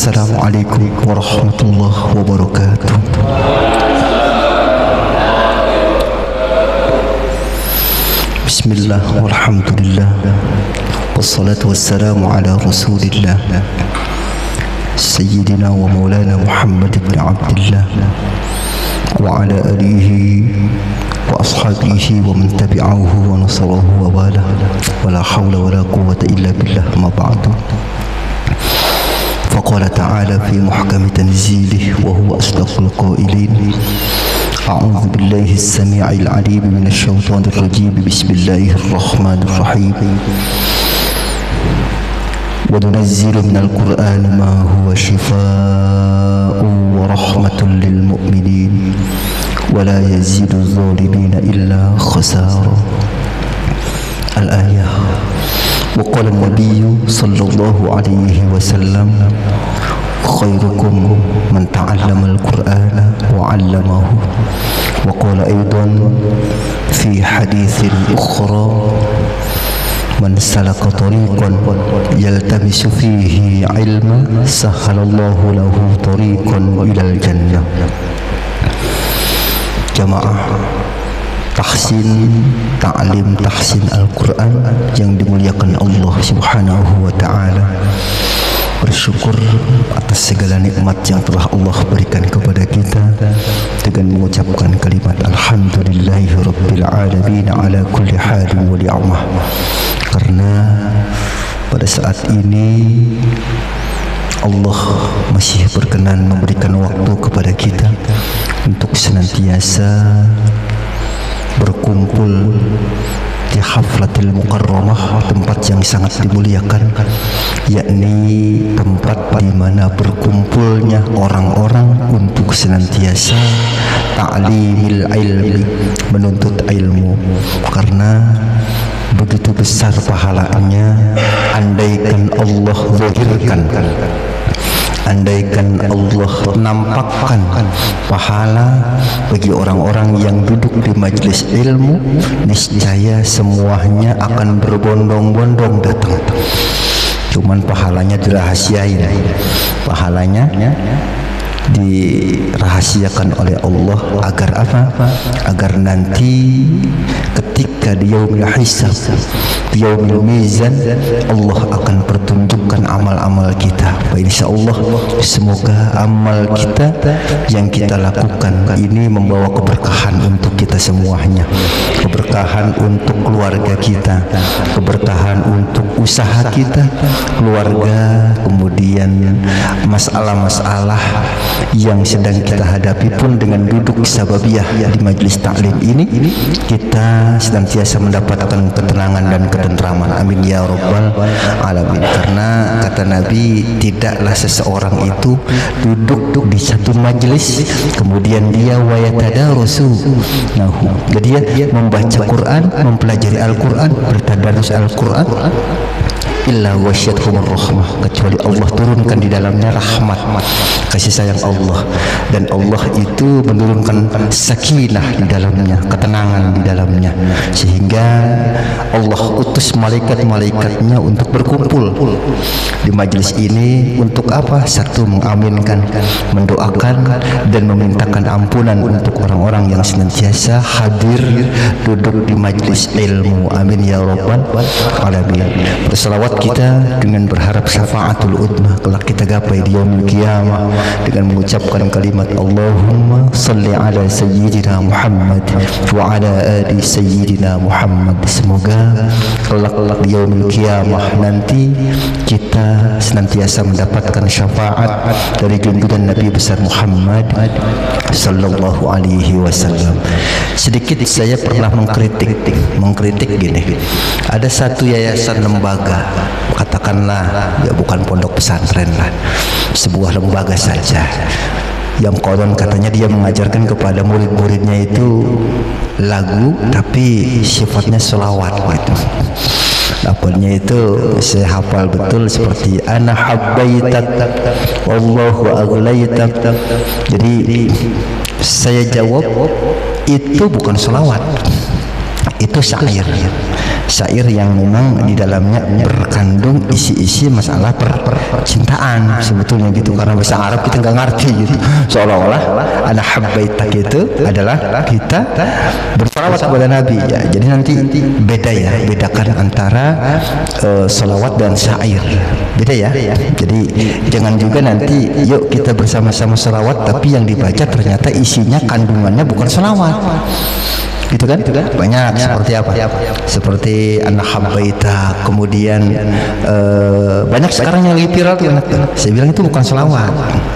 Assalamualaikum warahmatullahi wabarakatuh. Bismillah walhamdulillah wassalatu wassalamu ala rasulillah Sayyidina wa maulana Muhammad ibn Abdullah wa ala alihi wa ashabihi wa man tabi'ahu wa nasarahu wa wala wa la hawla wa la quwwata illa billah ma ba'du. فقال تعالى في محكم تنزيله وهو أصدق القائلين أعوذ بالله السميع العليم من الشيطان الرجيم بسم الله الرحمن الرحيم وننزل من القرآن ما هو شفاء ورحمة للمؤمنين ولا يزيد الظالمين إلا خسارا. الآية. وقال النبي صلى الله عليه وسلم خيركم من تعلم القرآن وعلمه. وقال أيضا في حديث أخرى من سلك طريقا يلتمس فيه علما سهل الله له طريقا إلى الجنة. Jamaah tahsin, ta'lim, tahsin Al-Quran yang dimuliakan Allah Subhanahu wa ta'ala. Bersyukur atas segala nikmat yang telah Allah berikan kepada kita dengan mengucapkan kalimat Alhamdulillahi Rabbil Alamin ala kulli halin wa ni'mah. Karena pada saat ini Allah masih berkenan memberikan waktu kepada kita untuk senantiasa berkumpul di Haflatil Mukarramah, tempat yang sangat dimuliakan, yakni tempat di mana berkumpulnya orang-orang untuk senantiasa ta'limil ilmi, menuntut ilmu. Karena begitu besar pahalanya andaikan Allah zahirkan, andaikan Allah nampakkan pahala bagi orang-orang yang duduk di majelis ilmu, niscaya semuanya akan berbondong-bondong datang. Cuman pahalanya dirahasiain, pahalanya dirahasiakan oleh Allah agar apa? Agar nanti ketika di yaumil hisab, di yaumil mizan, Allah akan pertunjukkan amal-amal kita. Insyaallah semoga amal kita yang kita lakukan ini membawa keberkahan untuk kita semuanya, keberkahan untuk keluarga kita, keberkahan untuk usaha kita, keluarga, kemudian masalah-masalah yang sedang kita hadapi pun dengan duduk sababiyah di majlis taklim ini kita senantiasa mendapatkan ketenangan dan ketentraman. Amin ya rabbal alamin. Karena kata Nabi, tidaklah seseorang itu duduk di satu majlis kemudian dia wayatadarusu nahu, dia membaca Quran, mempelajari Al-Quran, bertadarus Al-Quran, illa wasyathumur rahmah, kecuali Allah turunkan di dalamnya rahmat, kasih sayang Allah, dan Allah itu menurunkan sakinah di dalamnya, ketenangan di dalamnya, sehingga Allah utus malaikat-malaikatnya untuk berkumpul di majelis ini untuk apa? Satu, mengaminkan, mendoakan dan memintakan ampunan untuk orang-orang yang senantiasa hadir duduk di majelis ilmu. Amin ya rabbal alamin. Berselawat kita dengan berharap syafaatul udma kelak kita gapai di yaumil qiyamah dengan mengucapkan kalimat Allahumma salli ala sayyidina Muhammad wa ala ali sayyidina Muhammad. Semoga kelak di yaumil qiyamah nanti kita senantiasa mendapatkan syafaat dari junjungan Nabi besar Muhammad sallallahu alaihi wasallam. Sedikit saya pernah mengkritik gini. Ada satu yayasan lembaga, katakanlah ya bukan pondok pesantren lah, sebuah lembaga saja, yang konon katanya dia mengajarkan kepada murid-muridnya itu lagu tapi sifatnya selawat gitu. Dapatnya itu saya hafal betul seperti ana habbaitak wallahu aghlaitak. Jadi saya jawab itu bukan selawat, itu syair. syair yang memang di dalamnya berkandung isi-isi masalah percintaan sebetulnya gitu, karena bahasa Arab kita nggak ngerti gitu, seolah-olah ana habbaitak itu adalah kita bersalawat kepada Nabi ya. Jadi nanti beda ya, bedakan antara salawat dan syair, beda ya. Jadi jangan juga nanti yuk kita bersama-sama salawat tapi yang dibaca ternyata isinya kandungannya bukan salawat gitu kan? Banyak seperti apa? Seperti anak habbaita, kemudian banyak sekarang yang lagi viral tuh banyak. Saya bilang itu bukan selawat,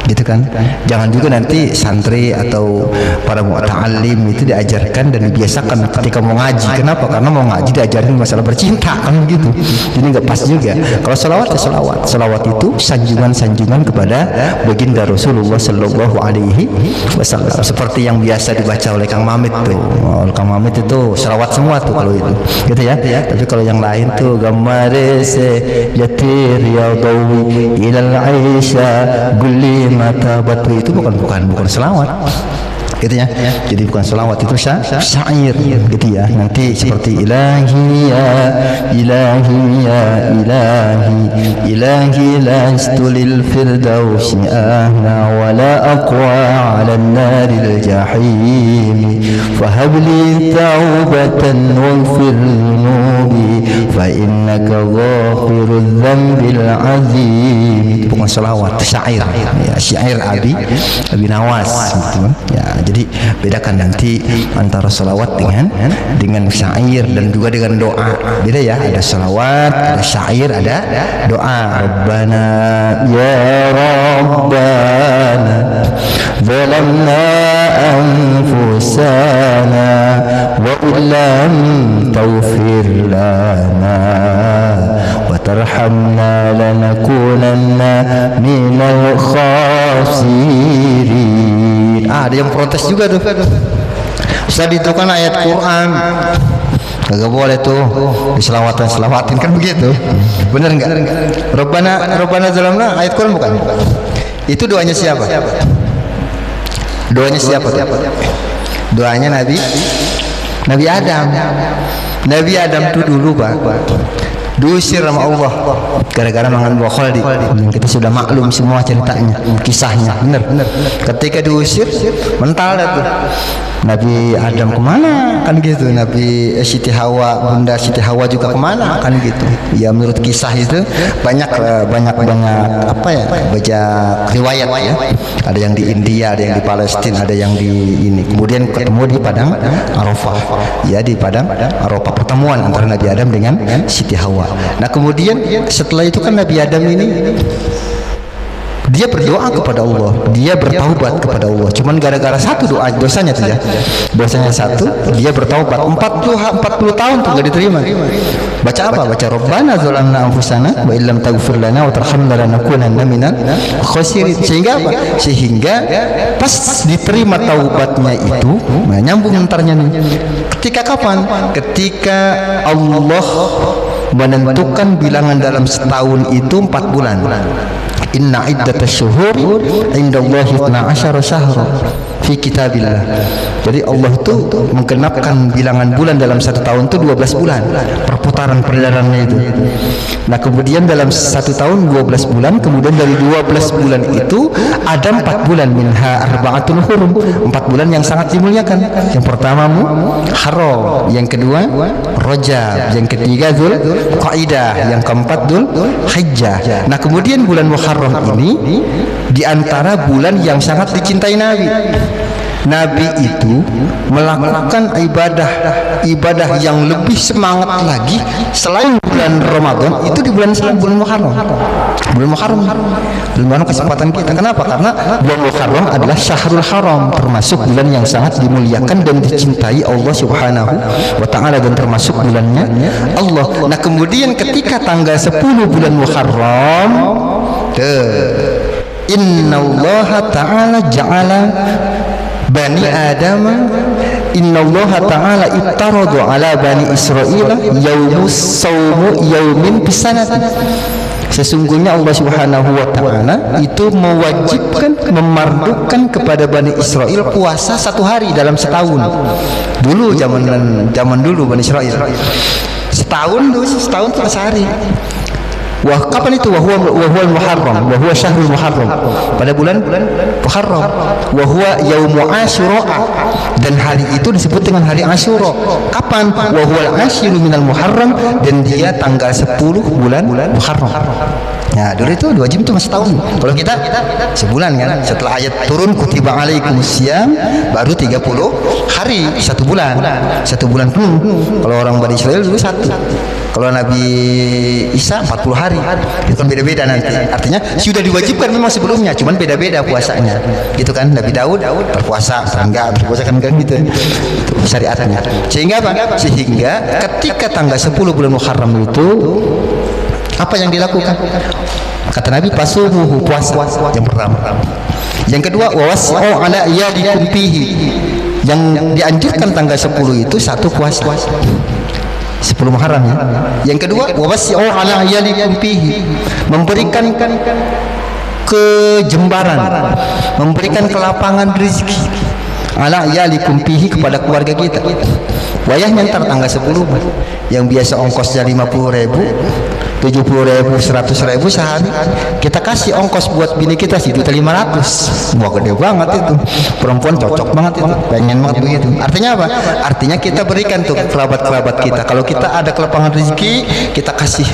gitu kan? Jangan juga nanti santri atau para mu'ta'alim itu diajarkan dan dibiasakan ketika mau ngaji. Kenapa? Karena mau ngaji diajarin masalah bercinta kan gitu. Jadi nggak pas juga. Kalau selawat ya selawat. Selawat itu sanjungan-sanjungan kepada baginda Rasulullah Sallallahu Alaihi Wasallam. Seperti yang biasa dibaca oleh Kang Mamit tuh. Kang Mamit itu selawat semua tuh kalau itu, gitu ya. Tapi kalau yang lain tuh gamarese yatir ya dawi ilal aisha gulli mata batu, itu bukan selawat. Gitu ya. Jadi bukan selawat, itu syair gitu ya. Nanti seperti ilahi ya ilahi ya ilahi ilahi lastu lil firdausi ahna wala aqwa ala naril jahim fahabli taubatan waghfir dhunubi fa innaka ghafirudz dzambil azim. Bukan selawat, syair ya, syair Abi Nawas gitu ya. Jadi bedakan nanti antara salawat dengan syair dan juga dengan doa. Beda ya, ada salawat, ada syair, ada doa. Rabbana ya Rabbana zalamna anfusana wa illam taghfir lana wa tarhamna lanakunanna minal khasirin. Ada yang protes juga tuh. Ustaz, itu kan ayat Quran, kagak boleh tuh diselawatan kan begitu. Bener nggak? Rabbana zalamna ayat Quran bukan? Itu doanya siapa? Doanya siapa tuh? Doanya Nabi Adam. Nabi Adam tuh dulu Pak diusir sama Allah gara-gara makan buah khaldi. Kita sudah maklum semua ceritanya, kisahnya. Bener. Ketika diusir mental tuh Nabi Adam kemana kan gitu, Nabi Siti Hawa, Bunda Siti Hawa juga kemana kan gitu ya. Menurut kisah itu banyak apa ya, baca riwayat ya. Ada yang di India, ada yang di Palestina, ada yang di ini. Kemudian ketemu di padang Arafah ya, di padang Arafah, pertemuan antara Nabi Adam dengan Siti Hawa. Nah kemudian setelah itu kan Nabi Adam ini dia berdoa kepada Allah, dia bertaubat kepada Allah. Cuman gara-gara satu doa, dosanya tuh ya, dosanya satu, dia bertaubat 40 tahun tuh gak diterima. Baca apa? Baca Rabbana zalamna anfusana wa illam taghfir lana wa tarhamna lanakunanna minal khasirin. Sehingga apa? Sehingga pas diterima taubatnya itu, nah nyambung entarnya nih. Ketika kapan? Ketika Allah menentukan bilangan dalam setahun itu 4 bulan. Inna iddatasy syuhuri indallahi 12 syahra fi kitabillah. Jadi Allah itu menggenapkan bilangan bulan dalam satu tahun itu 12 bulan perputaran peredarannya itu. Nah kemudian dalam satu tahun 12 bulan, kemudian dari 12 bulan itu ada 4 bulan, minha arba'atun hurum, 4 bulan yang sangat dimuliakan. Yang pertama Muharram, yang kedua Rajab, yang ketiga Dzulqa'dah, yang keempat Dzulhijjah. Nah kemudian bulan Muharram ini di antara bulan yang sangat dicintai Nabi. Nabi itu melakukan ibadah yang lebih semangat lagi selain bulan Ramadan, itu di bulan Muharram. Bulan Muharram kesempatan kita. Kenapa? Karena bulan Muharram adalah Syahrul Haram, termasuk bulan yang sangat dimuliakan dan dicintai Allah Subhanahu wa taala, dan termasuk bulannya Allah. Nah, kemudian ketika tanggal 10 bulan Muharram, innallaha ta'ala ja'ala Bani Adam, innallaha ta'ala ittaradu ala Bani Israila yaumus sawmu yaumin bisanati. Sesungguhnya Allah Subhanahu wa taala itu mewajibkan, memardukan kepada Bani Israel puasa 1 hari dalam setahun. Dulu zaman dulu Bani Israel setahun tuh sehari. Wah, kapan itu? Wahwal Muharram, wahwa syahrul Muharram, pada bulan Muharram. Wahwa yaumu Asyura, dan hari itu disebut dengan hari Asyura. Kapan? Wahwal asyiru minal Muharram, dan dia tanggal 10 bulan Muharram. Nah, dulu itu 2 jam itu masih tahun. Kalau kita sebulan kan. Setelah ayat turun kutiba alaikumusiyam, baru 30 hari, 1 bulan. 1 bulan penuh. Kalau orang Bani Israel dulu 1. Kalau Nabi Isa 40 hari. Itu kan beda-beda nanti. Artinya sudah diwajibkan memang sebelumnya, cuman beda-beda puasanya. Gitu kan. Nabi Daud berpuasa, enggak berpuasa kan gitu. Itu syariatnya. Sehingga apa? Sehingga ketika tanggal 10 bulan Muharram itu apa yang dilakukan? Kata Nabi, pasubuhu, puasa yang pertama. Yang kedua, wawas'u ala yadikum fihi. Yang dianjurkan tanggal 10 itu 1 puasa. 10 Muharram ya. Yang kedua, wawas'u ala yadikum fihi. Memberikan kejembaran, memberikan kelapangan rezeki. Ala yalikum fihi, kepada keluarga kita. Wayahnya ntar tanggal 10 yang biasa ongkosnya 50.000, 70.000, 100.000 sehari, kita kasih ongkos buat bini kita 1.500.000. Wah, gede banget itu. Perempuan cocok banget itu, pengen banget begitu. Artinya apa? Artinya kita berikan tuh kerabat-kerabat kita. Kalau kita ada kelapangan rezeki, kita kasih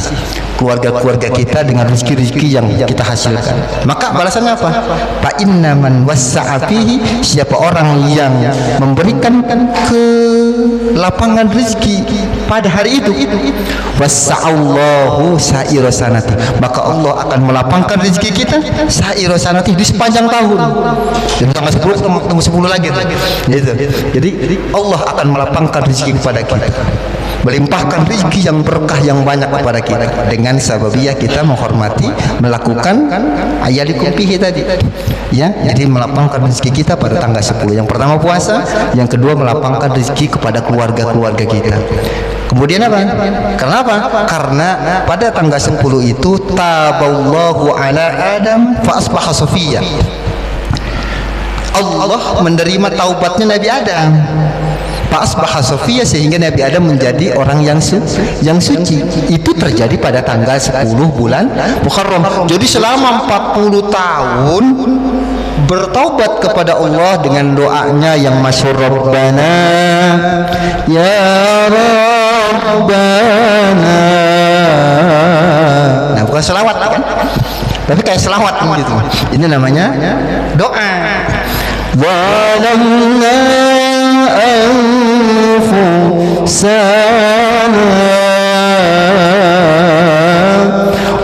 keluarga-keluarga kita dengan rezeki-rezeki yang kita hasilkan. Maka balasannya apa? Fa inna man wassa'a fihi, siapa orang yang memberikan ke lapangan rezeki pada hari itu, wassa'allahu sa'ira sanati, maka Allah akan melapangkan rezeki kita sa'ira sanati, di sepanjang tahun. Jadi tanggal 10 ketemu 10 lagi gitu. Jadi Allah akan melapangkan rezeki kepada kita, melimpahkan rezeki yang berkah yang banyak kepada kita dengan sababiyah kita menghormati, melakukan ayalikum fihi tadi ya. Jadi melapangkan rezeki kita pada tanggal 10. Yang pertama puasa, yang kedua melapangkan rezeki kepada keluarga-keluarga kita. Kemudian apa? Kenapa? Karena pada tanggal 10 itu taballahu ala Adam fa asbaha safiyya. Allah menerima taubatnya Nabi Adam. Fa asbaha safiyya, sehingga Nabi Adam menjadi orang yang suci. Itu terjadi pada tanggal 10 bulan Muharram. Jadi selama 40 tahun bertaubat kepada Allah dengan doanya yang masyhur, Rabbana ya Rabbana. Nah, bukan selawat kan? Tapi kayak selawat gitu. Ini namanya doa. Walamna anfusana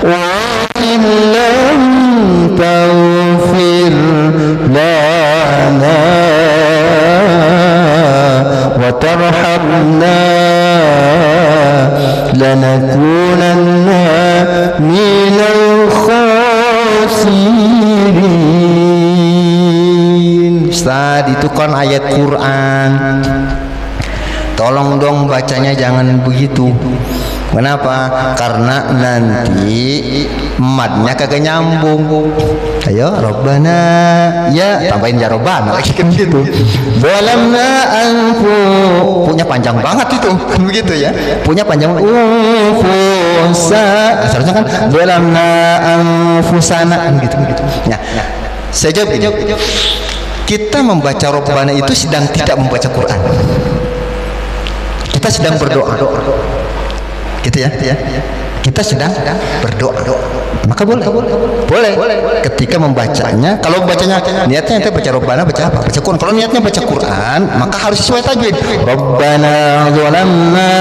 wa in lam taghfir lana wa tarhamna lanakunanna minal khasirin. Ustaz, itu kan ayat Quran. Tolong dong bacanya jangan begitu. Kenapa? Karena nanti madnya kagak nyambung. Ayo, Rabbana ya, tambahin ya Rabbana lagi kan gitu. Walamna anfu, punya panjang banget itu kan begitu ya. Punya panjang anfusa. Seharusnya kan walamna anfusana kan gitu. Nah, saya jawab ini. Kita membaca Rabbana itu sedang tidak membaca Quran. Kita sedang berdoa. Gitu ya. Kita sedang berdoa. Maka boleh ketika membacanya. Kalau membacanya niatnya kita baca Rabbana, baca apa? Baca Quran. Kalau niatnya baca Quran, maka harus sesuai tajwid. Rabbana zalamna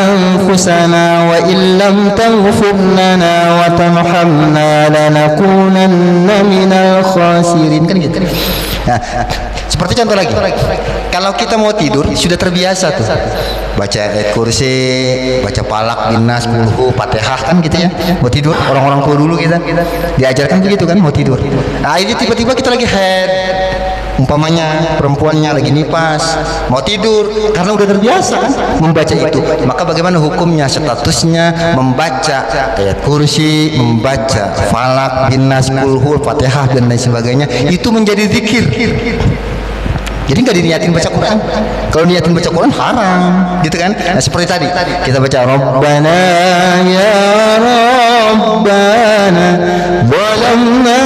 anfusana wa illam taghfir lana wa tarhamna lanakunanna minal khasirin, kan gitu. Nah, seperti contoh lagi, kalau kita mau tidur sudah terbiasa tuh baca ayat kursi, baca palak, binas, kulhu, fatihah kan gitu ya. Mau tidur, orang-orang tua dulu kita diajarkan begitu kan, mau tidur. Nah, ini tiba-tiba kita lagi head, umpamanya perempuannya lagi nipas, mau tidur, karena udah terbiasa kan membaca itu. Maka bagaimana hukumnya, statusnya membaca ayat kursi, membaca falak, binas, kulhu, fatihah dan lain sebagainya, itu menjadi zikir. Jadi nggak diniatin baca Quran. Kalau niatin baca Quran haram, gitu kan? Nah, seperti tadi kita baca Rabbana ya Rabbana zalamna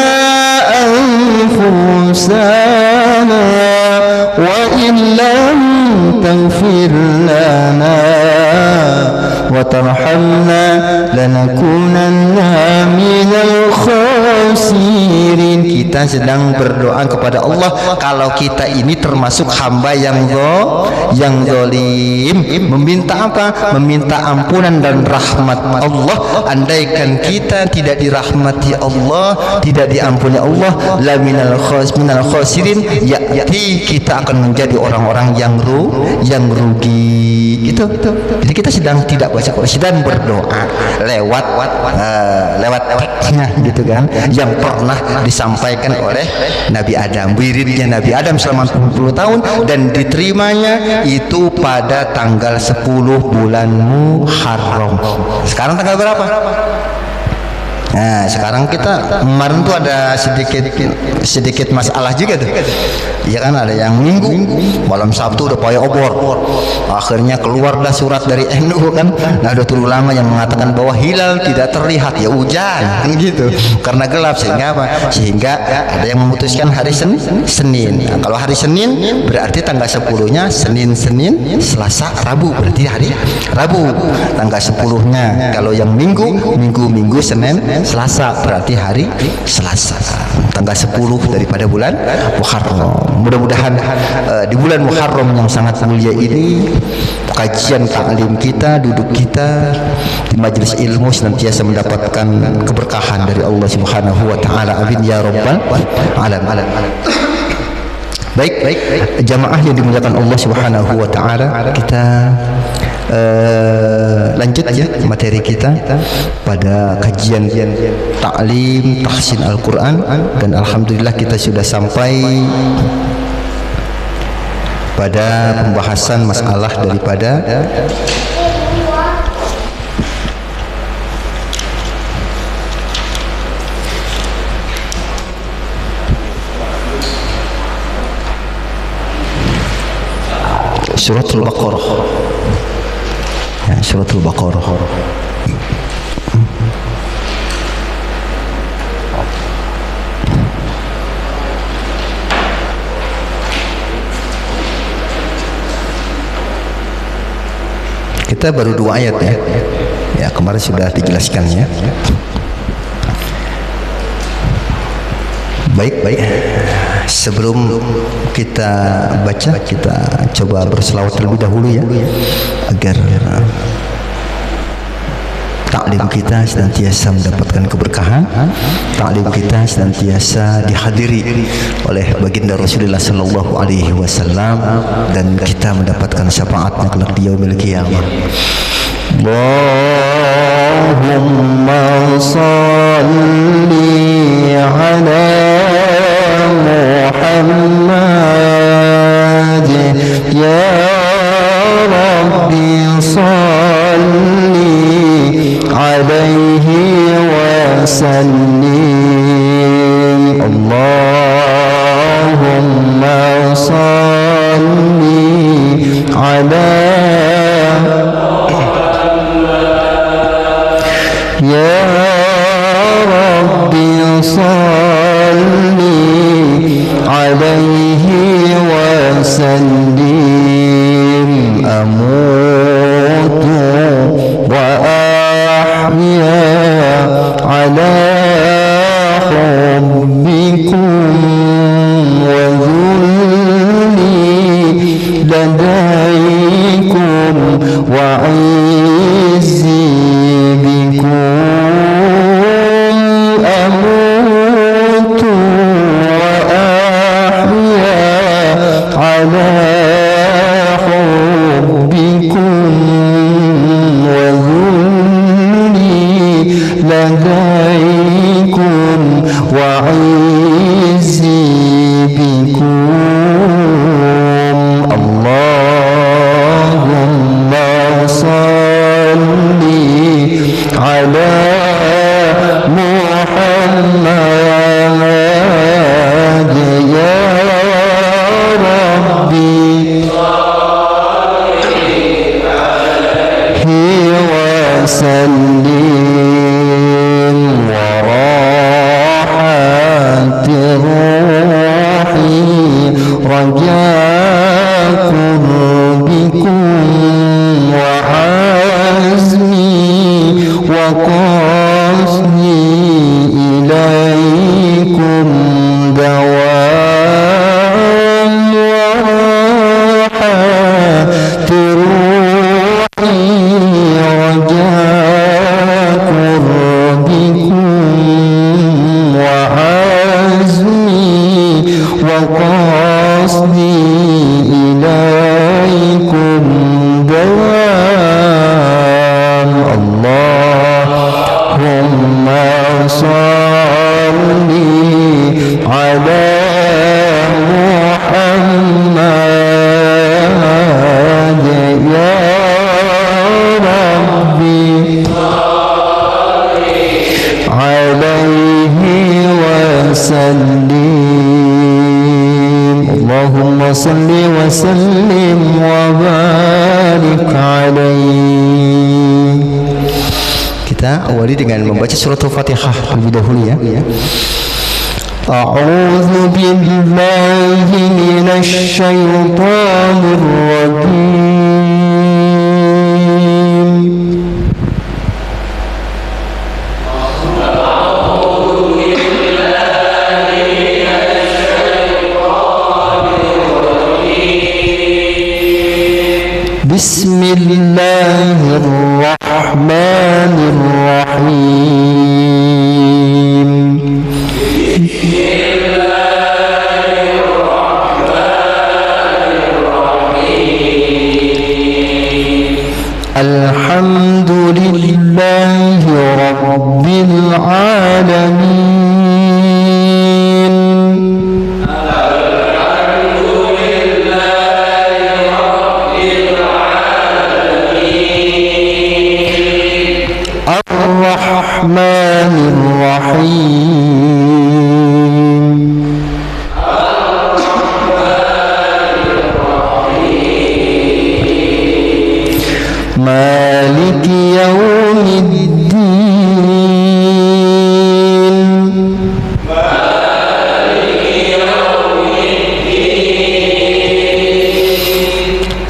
anfusana wa in lam taghfir lana wa tarhamna lanakunanna minal khasirin. Kita sedang berdoa kepada Allah kalau kita ini termasuk hamba yang zalim, meminta apa? Meminta ampunan dan rahmat Allah. Andaikan kita tidak dirahmati Allah, tidak diampuni Allah, la minal khasirin, yakni kita akan menjadi orang-orang yang rugi. Itu. Jadi kita sedang tidak baca Quran, sedang berdoa lewat teksnya, gitu kan, yang pernah disampaikan oleh Nabi Adam, wiridnya Nabi Adam selama 40 tahun, dan diterimanya itu pada tanggal 10 bulan Muharram. Sekarang tanggal berapa? Nah, sekarang kita kemarin tuh ada sedikit masalah juga tuh. Ya kan, ada yang Minggu, malam Sabtu udah payah obor. Akhirnya keluarlah surat dari NU kan. Nah, udah terlalu lama yang mengatakan bahwa hilal tidak terlihat, ya hujan kan gitu. Karena gelap, sehingga apa? Sehingga ada yang memutuskan hari Senin. Nah, kalau hari Senin berarti tanggal 10-nya Senin, Selasa, Rabu, berarti hari Rabu tanggal 10-nya. Kalau yang Minggu, Senin, Selasa, berarti hari Selasa tanggal 10 daripada bulan Muharram. Mudah-mudahan di bulan Muharram yang sangat mulia ini, kajian taklim kita, duduk kita di majelis ilmu senantiasa mendapatkan keberkahan dari Allah Subhanahu wa taala. Amin ya rabbal alamin. Baik, jamaah yang dimuliakan Allah Subhanahu wa taala, kita lanjut aja materi kita pada kajian taklim tahsin Al-Quran, dan alhamdulillah kita sudah sampai pada pembahasan masalah daripada Suratul Baqarah. Suratul Baqarah. Kita baru 2 ayat ya. Ya, kemarin sudah dijelaskan ya. Baik. Sebelum kita baca, kita coba berselawat terlebih dahulu ya, agar taklim kita senantiasa mendapatkan keberkahan, taklim kita senantiasa dihadiri oleh baginda Rasulullah sallallahu alaihi wasallam, dan kita mendapatkan syafaatnya kelak di yaumil qiyamah. Allahumma salli ala Muhammad ya Rabbi salli alaihi wa sallim. Allahumma salli ala ya Rabbi salli alaihi wa sallim. Amutu wa ahya ala hubbikum wa dhulli ladaikum wa izzi bikum. Amutu wa ahya ala hubbikum wa dhulli ladaikum wa izzi bikum. Allahumma salli ala Muhammad ya Rabbi وراحات روحي رجاء قربكم وعزمي وقصدي إليكم دوام وراحات روحي رجاء قربكم وعزمي وقصدي إليكم دوام اللهم صل على محمد يا ربي عليه وسلم اللهم صل وسلم وبارك عليه. Kita awali dengan membaca surat Al-Fatihah lebih dahulu ya. A'udzu billahi minasy syaithanir rajim. Bismillahirrahmanirrahim. Alhamdulillahi rabbil alamin. Ar-Rahmanir Rahim. Maliki yaumiddin.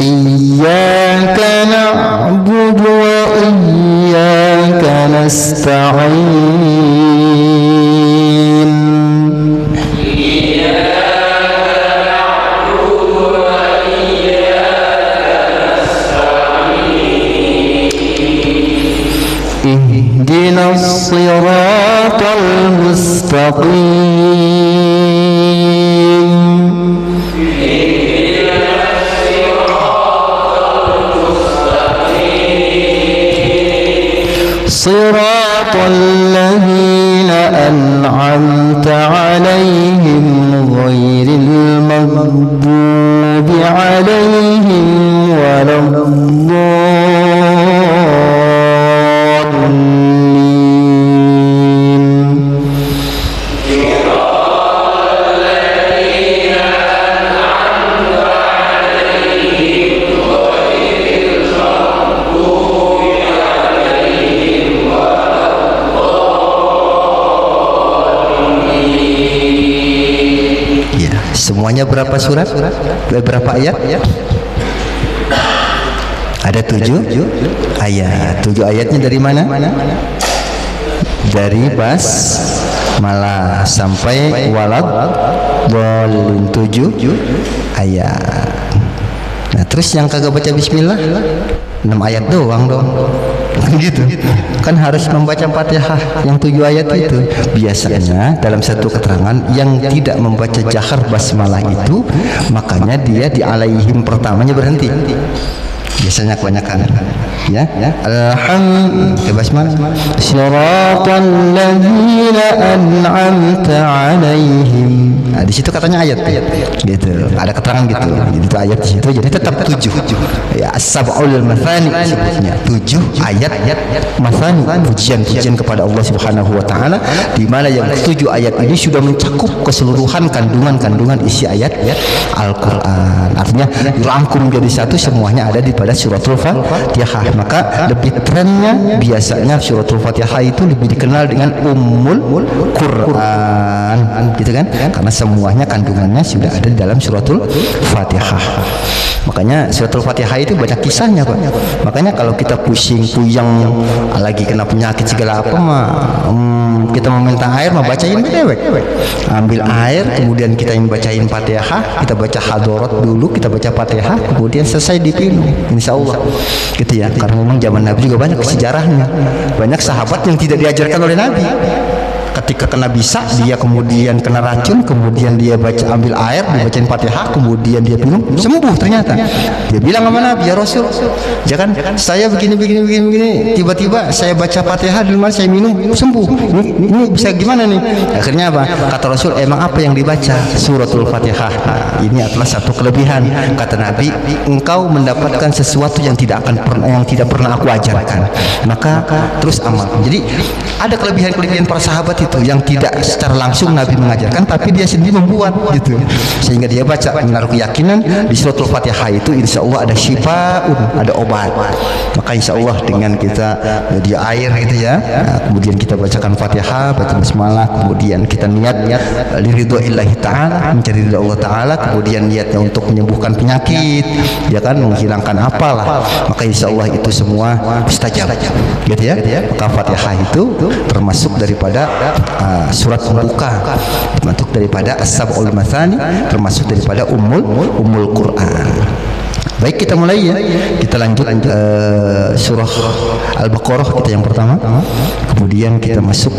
Iyyaka na'budu wa iyyaka nasta'in. Ihdinas siratal mustaqim. Siratal ladzina an'amta 'alaihim ghairil maghdubi 'alaihim waladdallin. Semuanya berapa surat? Berapa ayat? Ada 7 ayat. 7 ayatnya dari mana? Dari basmalah sampai walad dhalin, 7 ayat. Nah, terus yang kagak baca bismillah 6 ayat doang dong. Gitu. Kan harus membaca Fatihah yang 7 ayat itu. Biasanya dalam satu keterangan yang tidak membaca jahar basmalah itu, makanya dia di alaihim pertamanya berhenti. Biasanya kebanyakan ya. Alhamdulillah basmalah. Siratal ladzina an'amta 'alaihim. Nah, di situ katanya ayat gitu. Ada keterangan gitu. Jadi itu ayat di situ, jadi tetap 7. Ya, as-sab'ul mathani sebutnya. 7 ayat mathani, pujian-pujian kepada Allah Subhanahu wa taala, di mana yang 7 ayat ini sudah mencakup keseluruhan kandungan-kandungan isi ayat Al-Qur'an. Artinya dirangkum jadi satu, semuanya ada di pada daripada suratul Fatihah. Maka lebih trennya biasanya suratul Fatihah itu lebih dikenal dengan Ummul Quran, gitu kan? Karena semuanya kandungannya sudah ada di dalam suratul Fatihah. Makanya suratul Fatihah itu banyak kisahnya, Pak. Makanya kalau kita pusing, puyeng, lagi kena penyakit segala apa mah, kita mau minta air mah bacain dewek. Ambil air, kemudian kita yang bacain Fatihah, kita baca hadarat dulu, kita baca Fatihah, kemudian selesai dipinum. Insya Allah, gitu ya. Karena memang zaman Nabi juga banyak sejarahnya, banyak sahabat yang tidak diajarkan oleh Nabi. Ketika kena bisa, dia kemudian kena racun, kemudian dia ambil air, dibacain Fatihah, kemudian dia minum, sembuh ternyata. Dia bilang sama Nabi, ya Rasul, jangan saya begini, tiba-tiba saya baca Fatihah di rumah, saya minum, sembuh. Ini bisa gimana nih? Akhirnya apa? Kata Rasul, emang apa yang dibaca? Suratul Fatihah. Ini adalah satu kelebihan. Kata Nabi, engkau mendapatkan sesuatu yang tidak pernah aku ajarkan. Maka terus amal. Jadi ada kelebihan-kelebihan para sahabat itu yang tidak secara langsung Nabi mengajarkan, tapi dia sendiri membuat gitu, sehingga dia baca menaruh keyakinan di suratul Fatihah itu insya Allah ada syifaun, ada obat. Maka insya Allah dengan kita di air gitu ya, kemudian kita bacakan Fatihah, baca basmalah, kemudian kita niat liridhoillahi ta'ala, mencari ridha Allah Ta'ala, kemudian niatnya untuk menyembuhkan penyakit, ya kan, menghilangkan apalah, maka insya Allah itu semua mustajab, gitu ya. Maka Fatihah itu termasuk daripada surat pembuka, termasuk daripada as-sab'ul matsani, termasuk daripada Ummul Quran. Baik, kita mulai ya. Kita lanjut surah Al-Baqarah kita yang pertama. Kemudian kita masuk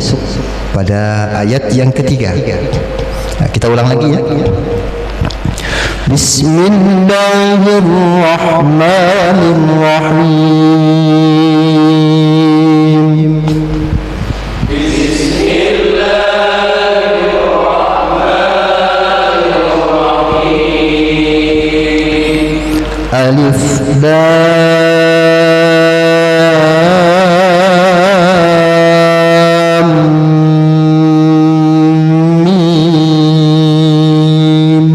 pada ayat yang ketiga. Nah, kita ulang lagi ya. Bismillahirrahmanirrahim. Alif Lam Mim.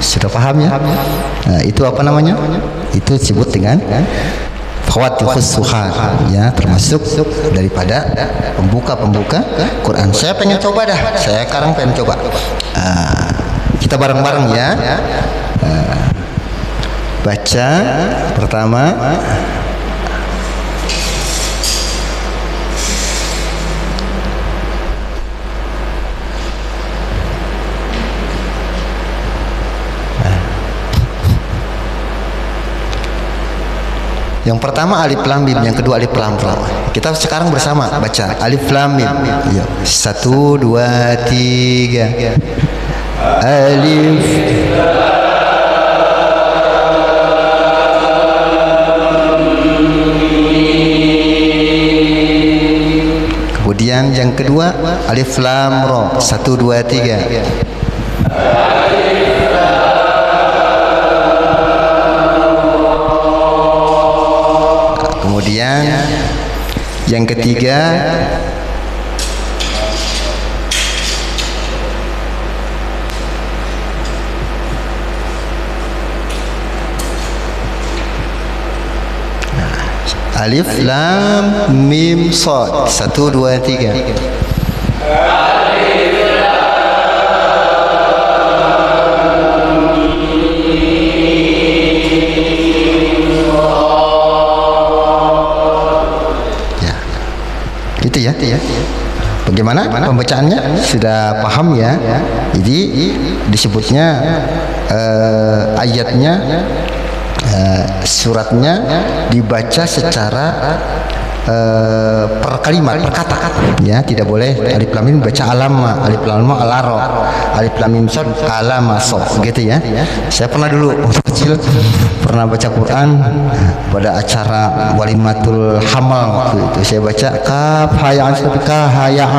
Sudah paham ya? Nah, itu apa namanya? Itu disebut dengan Khawatikhus Suhar, ya, termasuk daripada pembuka Quran. Saya pengen coba dah, saya sekarang pengen coba. Kita bareng-bareng ya. Baca pertama. Yang pertama alif lam mim, yang kedua alif lam ra. Kita sekarang bersama baca alif lam mim. Ya. 1 2 3. Alif Kemudian yang kedua alif lam ra. 1 2 3. Kemudian yang ketiga alif lam mim shad. 1 2 3. Ya. Bagaimana pembacaannya? Sudah paham ya? Jadi disebutnya ayatnya, suratnya dibaca secara per kalimat, per kata, ya, tidak boleh alif lam mim baca alama, alif lam mim alaro, alif lam mim sad alama so, gitu ya. Saya pernah dulu waktu kecil pernah baca Quran pada acara walimatul hamal waktu itu. Saya baca kaf haya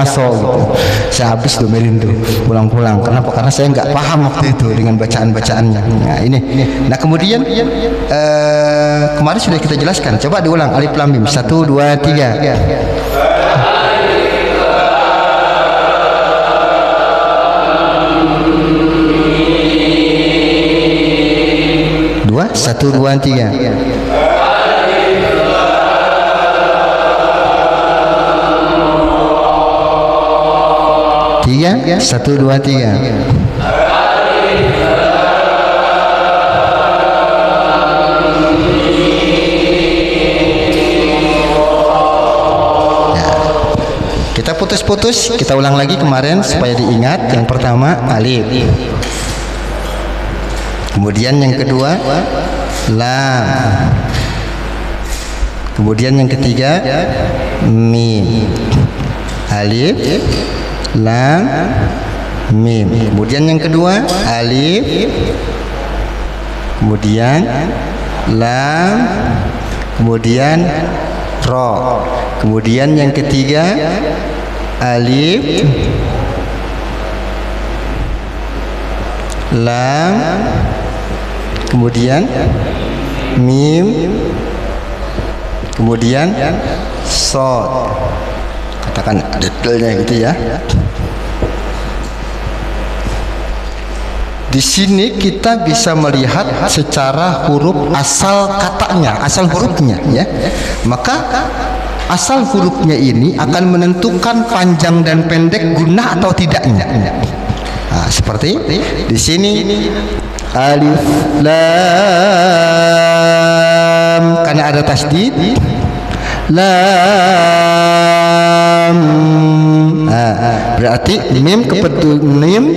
aso gitu. Saya habis domelin tuh pulang-pulang. Kenapa? Karena saya nggak paham waktu itu dengan bacaan-bacaannya. Nah, ini. Nah, kemudian kemarin sudah kita jelaskan. Coba diulang alif lam mim 1 2 3. Dua, 1, 2, 3. 3, 1, 2, 3. Kita putus-putus, kita ulang lagi kemarin supaya diingat. Yang pertama alif, kemudian yang kedua lam, kemudian yang ketiga mim. Alif, lam, mim. Kemudian yang kedua alif, kemudian lam, kemudian ro. Kemudian yang ketiga alif, lam, kemudian mim, kemudian sod. Katakan detailnya gitu ya. Di sini kita bisa melihat secara huruf asal katanya, asal hurufnya ya. Maka asal hurufnya ini akan menentukan panjang dan pendek, guna atau tidaknya. Nah, seperti di sini alif lam, karena ada tasdid lam. Berarti mim kebetul mim,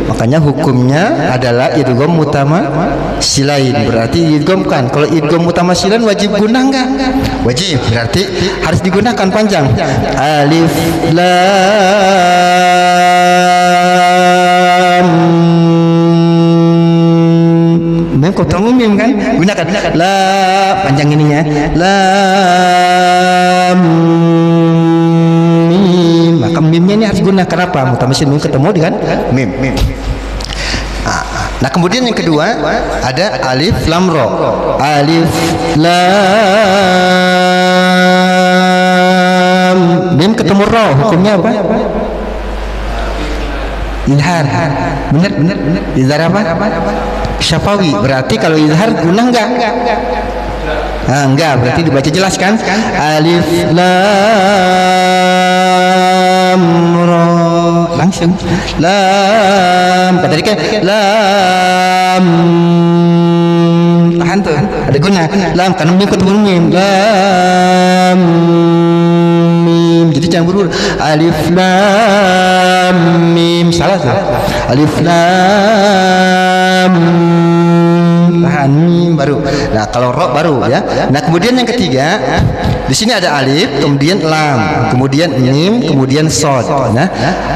makanya hukumnya adalah idgham mutamasilain. Berarti idghamkan. Kalau idgham mutamasilain wajib guna enggak? Wajib. Berarti harus digunakan panjang. Alif lam mim, ketemu mim kan? Gunakan la, panjang ininya. Lam mim. Maka mimnya ini harus gunakan apa? Mutamasil mim ketemu dengan mim. Nah, kemudian yang kedua ada alif lam ro. Alif lam mim ketemu ro, hukumnya apa? Izhar. Benar. Izhar apa? Syafawi. Berarti kalau izhar guna enggak? Enggak, berarti dibaca jelas kan? Alif lam ra, langsung lam. Tadi kan lam, tahan tuh, ada guna lam karena mim ketemu mim. Lam mim, jadi jangan buru. Alif lam mim, salah tuh. Alif lam, tahan mim baru. Nah, kalau ro baru ya. Nah, kemudian yang ketiga di sini ada alif, kemudian lam, kemudian mim, kemudian sod. Nah,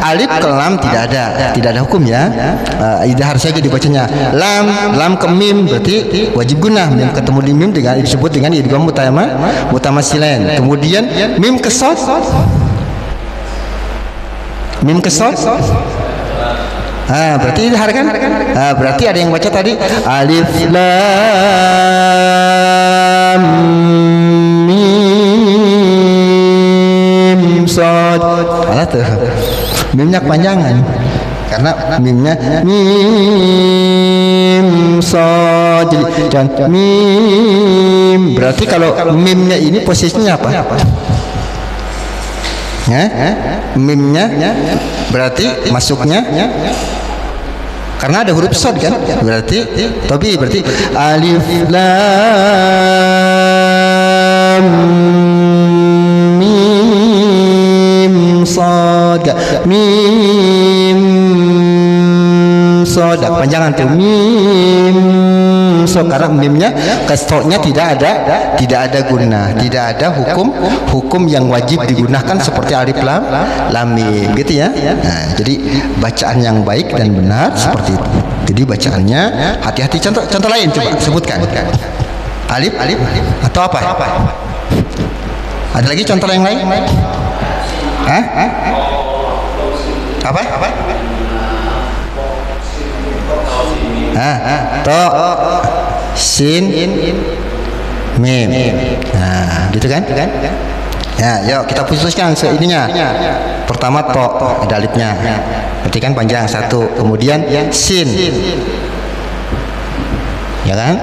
alif ke lam tidak ada hukum ya. Idhar saja dibacanya. Lam ke mim berarti wajib guna. Mim ketemu di mim dengan disebut dengan idgham mutamasilain. Kemudian mim ke sod. Mim ke sod. Berarti idhar kan? Berarti ada yang baca tadi alif lam mim sod. Alah tuh. Mimnya kepanjangan. Karena mimnya mim sod. Jadi mim. Berarti kalau mimnya ini posisinya apa? Mimnya berarti masuknya karena ada huruf sod kan, berarti alif lam mim sod. Mim sod, panjangan tuh mim sod, karena mimnya kesodnya tidak ada guna, tidak ada hukum yang wajib digunakan seperti alif lam mim gitu ya. Nah, jadi bacaan yang baik dan benar seperti itu. Jadi bacaannya hati-hati. Contoh lain coba sebutkan. Alif atau apa? Ada lagi contoh yang lain? Apa? To, sin, mim. Nah, gitu kan? Ya, yuk kita putuskan ininya. Pertama to, ada alifnya. Berarti kan panjang satu. Kemudian sin. Ya kan?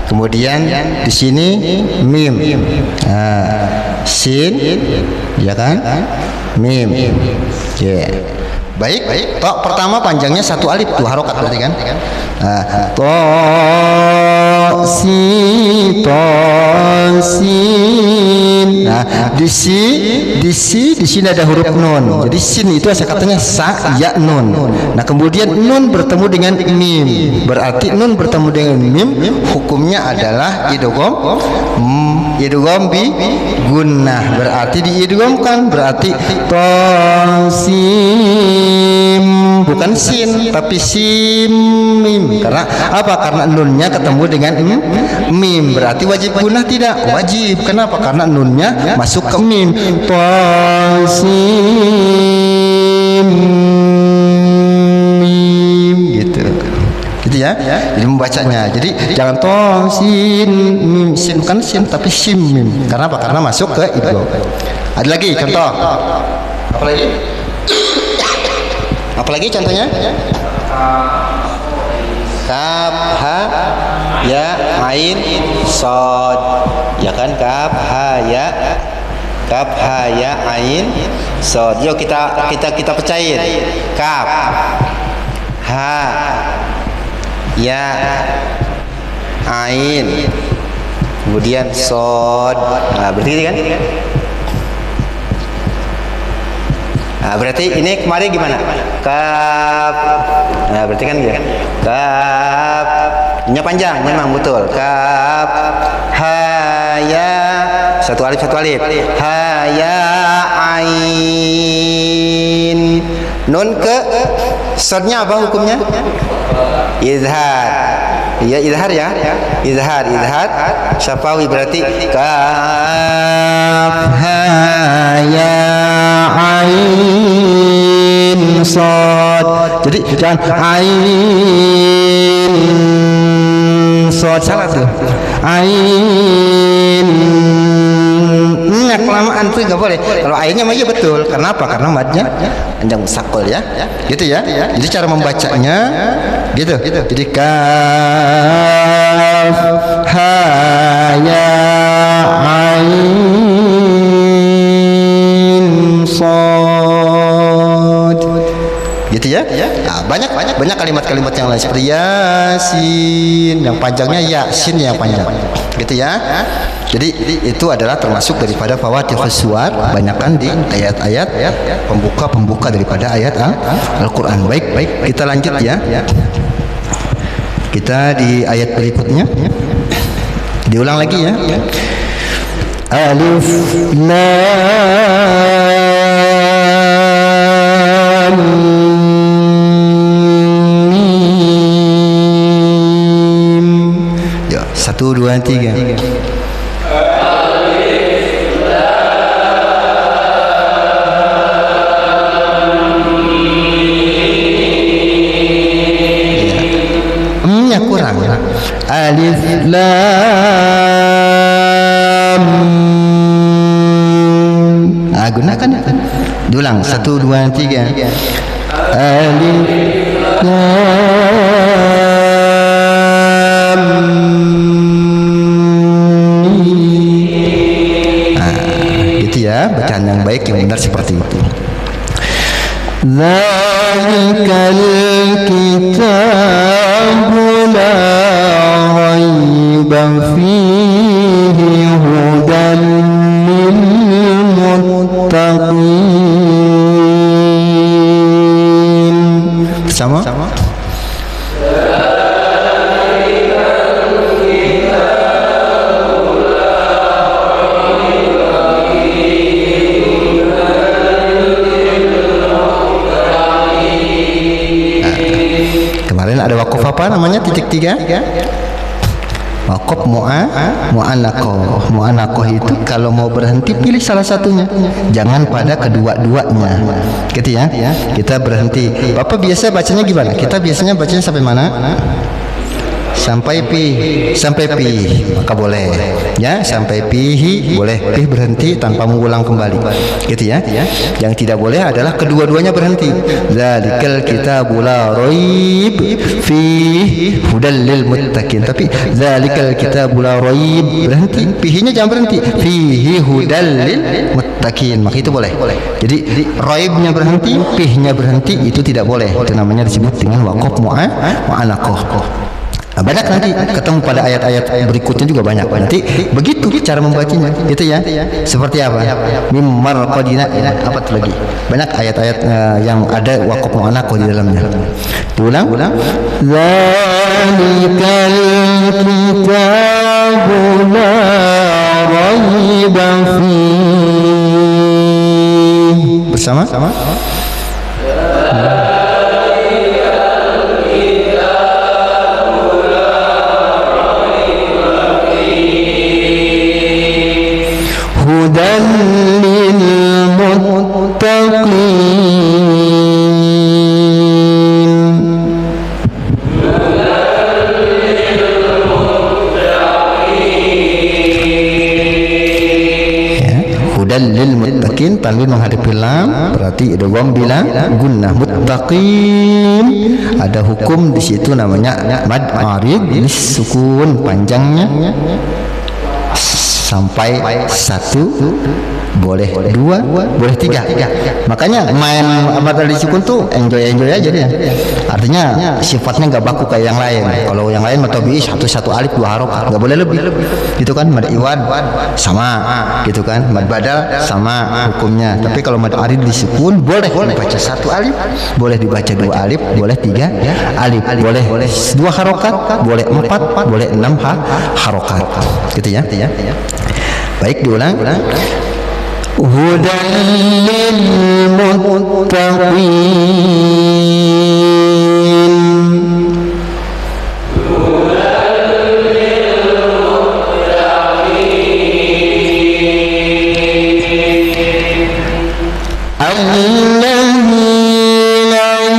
Kemudian di sini mim. Nah, sin, ya kan? Mim. Ya. Baik. To pertama panjangnya satu alif tuh harokat berarti kan? To si. Nah, di sini ada huruf nun. Jadi sin itu asal katanya sa ya nun. Nah, kemudian nun bertemu dengan mim. Berarti nun bertemu dengan mim hukumnya adalah idgham bi gunnah. Berarti diidghamkan, berarti tosim, bukan sin tapi sim mim. Karena apa? Karena nunnya ketemu dengan mim. Berarti wajib gunnah tidak? Wajib. Kenapa? Karena nunnya masuk ke mim. Tosim mim gitu ya. Jadi membacanya. Jadi jangan tosin mim sin, bukan sin tapi sim mim. Karena apa? Karena masuk ke idgham. Ada lagi contoh. Apalagi contohnya? Kaf ha ya ain sod, ya kan? Kaf ha ya ain sod. Yuk kita pecahin. Kaf ha ya ain kemudian sod. Nah, berarti kan? Nah, berarti ini kemarin gimana? Kaf. Nah, berarti kan gitu. Kaf. Nya panjang, memang betul. Kaf. Ha ya. Satu alif. Ha ya ain. Nun ke sodnya apa hukumnya? Izhar. Ya, izhar ya. Izhar. Syafawi berarti kaf ha ya ain sod. Jadi jangan ain sod, salah tuh. Ain kelamaan tuh nggak boleh. Kalau ainnya mah iya betul. Kenapa? Karena madnya panjang sakol ya. Gitu ya. Jadi cara membacanya gitu. Jadi kaf ha ya ain sod. Gitu ya. Nah, banyak kalimat-kalimat yang lain seperti yasin yang panjangnya yasin yang panjang. Gitu ya. Jadi itu adalah termasuk daripada fawatihus suwar, banyakkan di ayat-ayat pembuka daripada ayat Al-Qur'an. Baik, kita lanjut ya. Kita di ayat berikutnya. Diulang lagi ya. Alif lam mim. Ya, 1 2 3. Alif lam. Ah, gunakan ya. Diulang 1 2 3. Alif lam. Gitu ya, bacaan yang baik yang benar seperti itu. Zalikal kitabu la raiba fihi hudan lil muttaqin. Sama? Kemarin ada wakaf apa namanya? Titik 3. Wakaf mu'anakoh itu kalau mau berhenti pilih salah satunya, jangan pada kedua-duanya, gitu ya. Kita berhenti. Bapak biasa bacanya gimana? Kita biasanya bacanya sampai mana? sampai pi maka boleh ya, sampai pihi boleh, pi berhenti tanpa mengulang kembali gitu ya. Yang tidak boleh adalah kedua-duanya berhenti. Zalikal kitabul la raib fihi hudal lil muttaqin, tapi zalikal kitabul la raib berhenti, pihinya jangan berhenti, fihi hudal lil muttaqin, maka itu boleh. Jadi raibnya berhenti, pihnya berhenti, itu tidak boleh. Itu namanya disebut dengan waqaf mu'anaqah. Nah, banyak nanti ketemu pada ayat-ayat berikutnya juga banyak. Nanti begitu cara membacanya, itu ya. Seperti apa? Mimmar qadina, apa itu lagi? Banyak ayat-ayat yang ada waqaf mu'anaqah di dalamnya. Diulang. Zalikal kitabu la raiba fihi. Bersama? Hudan lil muttaqin. Hudan lil muttaqin, tanwin menghadapi lam, berarti ada wam bila gunnah. Muttaqin ada hukum di situ namanya mad arid lis sukun, panjangnya sampai 1, boleh 2, boleh 3. Makanya main amat di sukun tuh enjoy aja dia. Artinya sifatnya nggak baku kayak yang lain. Kalau yang lain matobi satu alif 2 harokat, nggak boleh lebih. Gitu kan. Mad iwad sama, gitu kan. Mad badal sama hukumnya. Tapi kalau mad arid di sukun boleh dibaca 1 alif, boleh dibaca 2 alif, boleh 3 alif, boleh 2 harokat, boleh 4, boleh 6 harokat. Gitu ya. Baik, diulang. Hudan lil muttaqin. Alladzina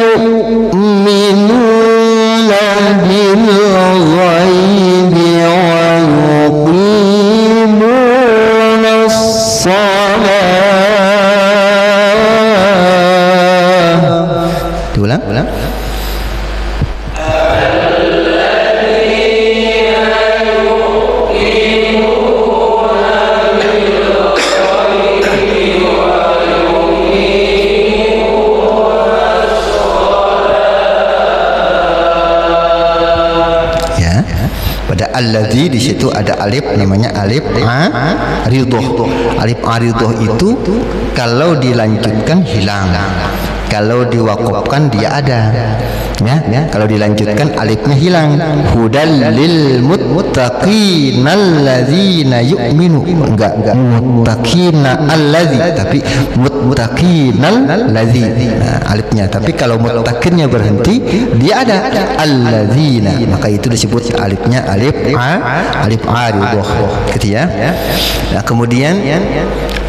yu'minuna bil ghaibi wa yuqimuna as-shalah. Diulang. Pada alladzi di situ ada alif, namanya alif aridhah. Alif aridhah itu kalau dilanjutkan hilang, kalau diwakafkan dia ada. Ya, kalau dilanjutkan alifnya hilang. Hudal lil muttaqin alladzina yu'minu, enggak muttaqina alladzi, tapi muttaqinal ladzi. Nah, alifnya, tapi kalau muttaqinnya berhenti dia ada alladzina, maka itu disebut alifnya alif aridhah gitu ya. Nah, kemudian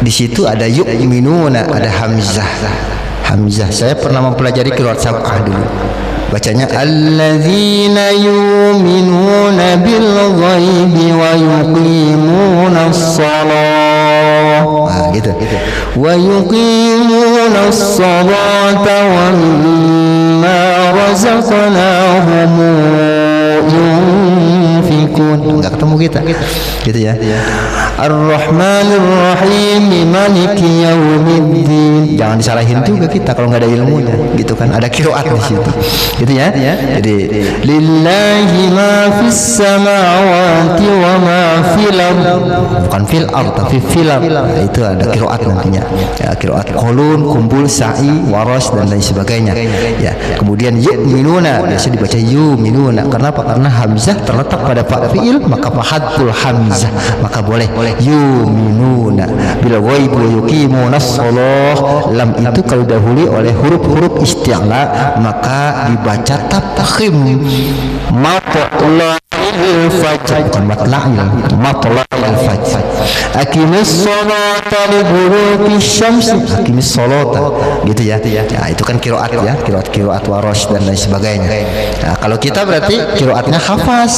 di situ ada yu'minuna, ada hamzah. Saya pernah mempelajari qiraat sab'ah dulu. Bacanya alladzina yu'minuna bil ghaibi wa yuqimuna as-shalah. Nah, gitu. Wa yuqimuna as-salata wa mimma razaqnahum yunfikun. Enggak ketemu kita. Gitu ya. Ar-Rahmanir Rahim Maliki Yaumiddin. Jangan disalahin juga kita kalau nggak ada ilmunya, gitu kan. Ada qiraat di situ. Gitu ya. Jadi lillahi ma fis samawati wa ma fil ard. Bukan fil ard tapi fil ard. Nah, itu ada qiraat nantinya. Ya, qiraat Qalun, Kumbul, Sa'i, Waras dan lain sebagainya. Ya, kemudian yu'minuna biasa dibaca yu'minuna. Kenapa? Karena hamzah terletak pada fi'il, maka fahadful hamzah, maka boleh yu'minuna bil ghaibi wa yuqimuna as-shalah. Lam itu kalau dahului oleh huruf-huruf isti'la maka dibaca tafkhim. Maqullah fajr, bukan matla'il fajr. Aqimis sholata liduluki syamsi, aqimis sholata, gitu ya. Nah, itu kan qiraat ya, qiraat Warosh dan lain sebagainya. Nah, kalau kita berarti qiraatnya hafaz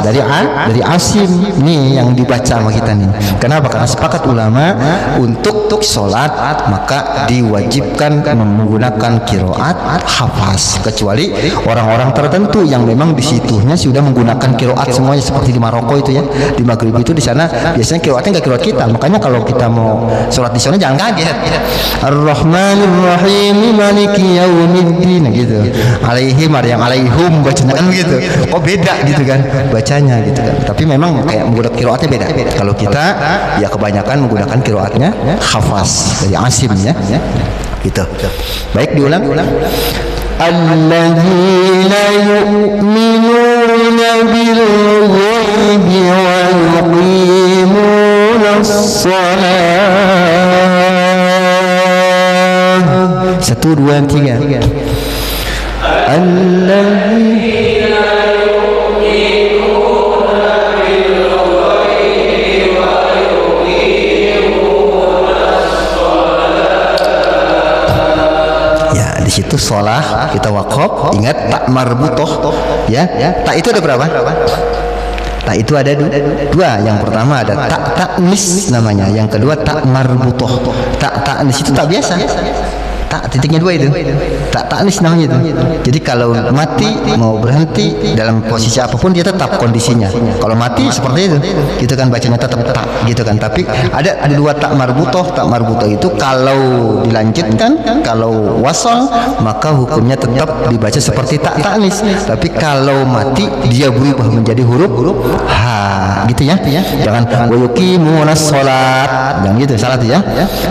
dari Asim nih yang dibaca sama kita nih. Kenapa? Karena sepakat ulama untuk sholat maka diwajibkan menggunakan qiraat hafaz, kecuali orang-orang tertentu yang memang di situnya sudah menggunakan qiraat semuanya, seperti di Maroko itu ya, di Maghrib itu di sana biasanya qiraatnya nggak qiraat kita. Makanya kalau kita mau sholat di sana jangan kaget. Ar-Rahmanir Rahim Maliki Yaumiddin gitu. Alaihim ada yang alaihum bacanya kan begitu. Oh beda gitu kan bacanya gitu kan. Tapi memang kayak menggunakan qiraatnya beda. Kalau kita ya kebanyakan menggunakan qiraatnya hafaz dari Asim ya. Gitu. Baik diulang. Alladzina yu'minuna bil ghaibi wa yuqimunas shalah. 1, 2, 3. Alladzina itu sholah kita waqaf. Ingat tak marbutoh ya. Tak itu ada berapa? Tak itu ada dua. Yang pertama ada tak ta'nis namanya, yang kedua tak marbutoh. Tak ta'nis itu tak biasa, tak titiknya 2 itu tak ta'nis namanya itu. Jadi kalau mati mau berhenti dalam posisi apapun dia tetap kondisinya. Kalau mati seperti itu gitu kan bacanya tetap tak gitu kan. Tapi ada 2 tak marbutoh. Tak marbutoh itu kalau dilanjutkan, kalau wasal maka hukumnya tetap dibaca seperti tak ta'nis. Tapi kalau mati dia berubah menjadi huruf ha gitu ya. Jangan wa yuqimunas shalat, jangan gitu, salah tuh ya.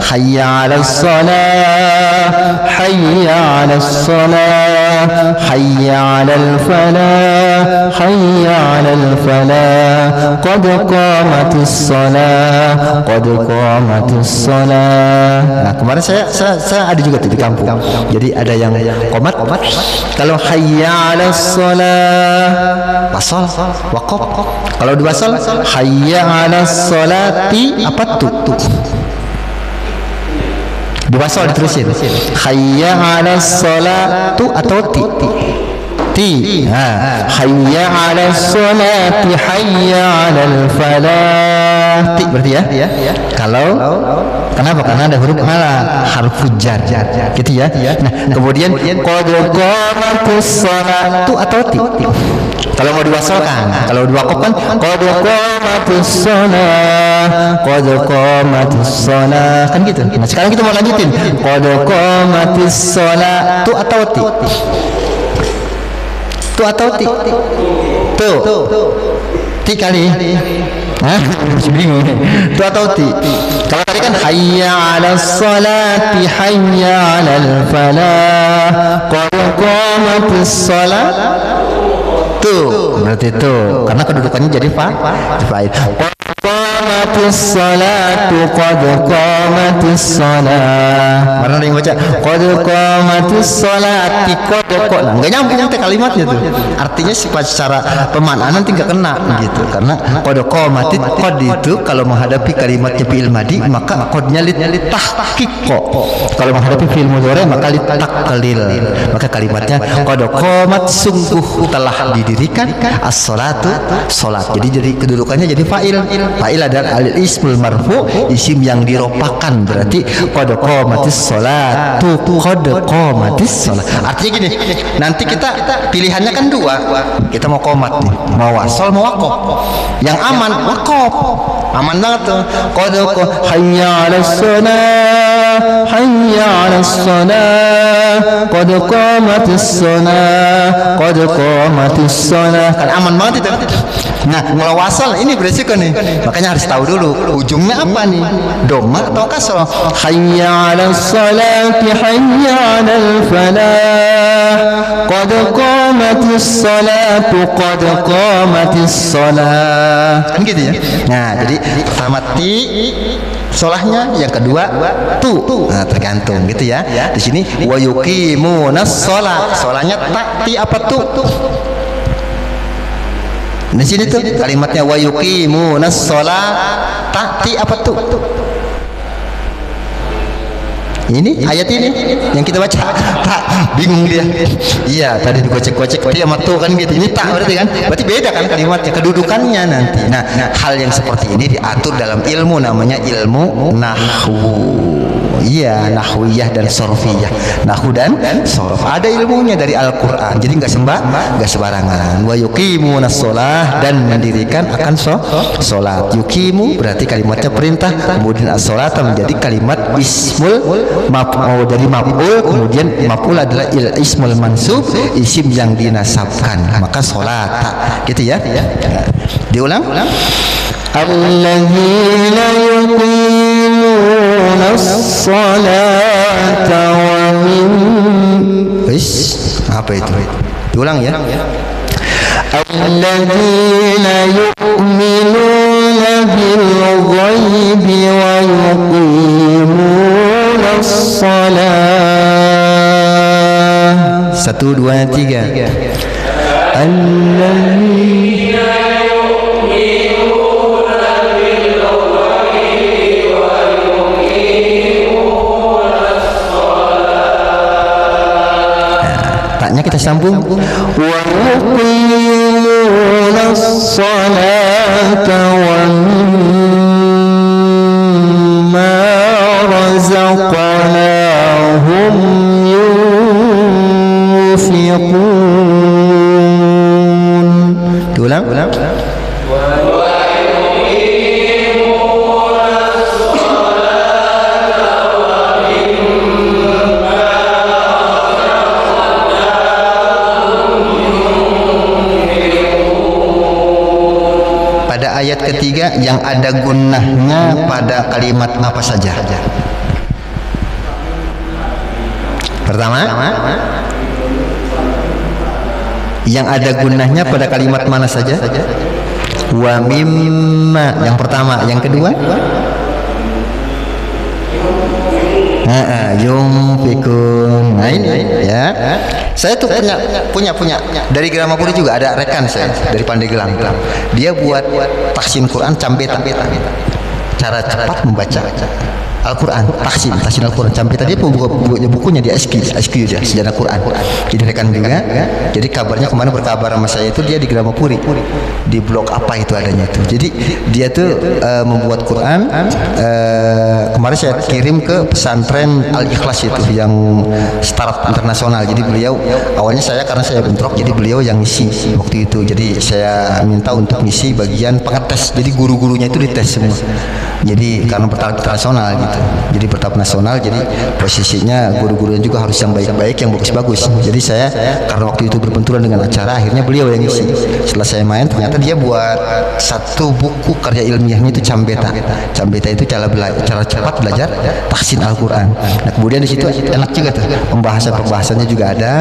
Hayya 'alas shalah, hayya 'alas shalah, hayya 'alal falah, hayya 'alal falah, qad qamatis shalah, qad qamatis shalah. Nah, kemarin saya ada juga tuh di kampung. Jadi ada yang qomat. Kalau hayya 'alas shalah wasal waqaf. Kalau di wasal hayya 'alas sholati apa tuh? Di wasal diterusin hayya 'alas sholatu atau ti. Hayya 'alas sholati, hayya 'alal falah. Ti berarti ya. Kalau kenapa? Karena ada huruf harful jar gitu ya. Nah, kemudian qad qamatis sholatu atau ti. Kalau mau diwasalkan, kalau diwakafkan qad qamatis shalah, qad qamatis shalah kan gitu. Nah, sekarang kita mau lanjutin qad qamatis shalah tu atau ti. Tu atau ti. Ti kali. Hah? Masih bingung. Tu atau ti. Kalau tadi kan hayya 'alas sholati, hayya 'alal falah, qad qamatis shalah. Tuh, berarti itu karena kedudukannya jadi fa'il. Qamatis sholatu, qad qamatis shalah. Mana ada yang baca qad qamatis sholati, qad nah, enggak nyambung teh kalimatnya tuh. Artinya secara pemaknaan nanti enggak kena gitu. Karena qad qamatit qad itu kalau menghadapi kalimatnya fi'il madhi maka qadnya litahqiq. Kalau menghadapi fi'il mudhari maka litaklil. Maka kalimatnya qad qamat, sungguh telah didirikan as-sholatu, salat. Jadi kedudukannya jadi fa'il. Fa'il adalah al-ismul marfu, isim yang diropakan. Berarti qad qamatis sholatu, qad qamatis sholat. Artinya gini, nanti kita pilihannya kan 2. Kita mau qomat nih, mau wasal mau waqaf. Yang aman waqaf. Aman banget tuh. Qad hayya 'alas shalah, hayya 'alas shalah, qad qamatis shalah, qad qamatis shalah. Kan aman banget itu. Nah, mulai wasal ini beresiko nih. Makanya harus tahu dulu ujungnya apa nih, dhamma atau kasrah. Hayya 'alas sholati, hayya 'alal falah, qad qamatis sholatu, qad qamatis shalah. Kan gitu ya. Nah, jadi pertama ti sholahnya, yang kedua tu. Nah, tergantung gitu ya. Di sini wa yuqimunas shalah. Sholahnya tak ti apa tu? Di sini tuh kalimatnya wa yuqimunas sholata, ti apa tuh? Ini ayat ini yang kita baca. Tak, bingung dia. Iya, tadi digocek-gocek ti sama tuh kan gitu. Ini tak berarti kan? Berarti beda kan kalimatnya, kedudukannya nanti. Nah, hal yang seperti ini diatur dalam ilmu namanya ilmu nahwu. Iya, nahwiyah dan sorfiyah. Nahwu dan sorf. Ada ilmunya dari Al-Qur'an. Jadi enggak sembarangan. Wa yuqimunas shalah, dan mendirikan akan salat. Yuqimu berarti kalimatnya perintah, kemudian as-sholata menjadi kalimat ismul maf'ul, dari maf'ul, kemudian maf'ul adalah ismul mansub, isim yang dinasabkan. Maka sholata gitu ya. Diulang. Alladzina yuqimunas sholata wa min apa itu? Diulang ya. Alladzina yu'minuna bil ghaibi wa yuqimunas shalah. 1 2 3. Alladzina kita sambung wa yuqimunas sholata wa mimma razaqnahum yunfiqun. Ulang. Ayat ketiga yang ada gunnahnya pada kalimat apa saja? Pertama, yang ada gunnahnya pada kalimat mana saja? Wa mimma, yang pertama. Yang kedua, yunfikun. Nah ini ya. Saya tuh punya dari Gramapuri juga ada rekan saya dari Pandeglang. Dia buat tahsin Quran cambetan. Cara cepat membaca Al-Quran, tahsin Al-Quran cambetan. Dia bukunya di SQ ya, sejarah Quran. Jadi rekan juga. Jadi kabarnya kemana berkabar sama saya itu dia di Gramapuri, di blok apa itu adanya itu. Jadi dia tuh membuat Quran. Kemarin saya kirim ke pesantren Al-Ikhlas itu yang startup internasional. Jadi beliau awalnya karena saya bentrok, jadi beliau yang ngisi waktu itu. Jadi saya minta untuk ngisi bagian pengetes. Jadi guru-gurunya itu dites semua. Jadi karena bertahap internasional gitu. Jadi bertahap nasional, jadi posisinya guru-gurunya juga harus yang baik-baik, yang bagus-bagus. Jadi saya karena waktu itu berbenturan dengan acara, akhirnya beliau yang ngisi. Setelah saya main, ternyata dia buat satu buku karya ilmiahnya itu Cambeta. Cambeta itu cara cepat belajar tahsin Al-Quran. Nah kemudian di situ enak juga tuh, pembahasannya juga ada.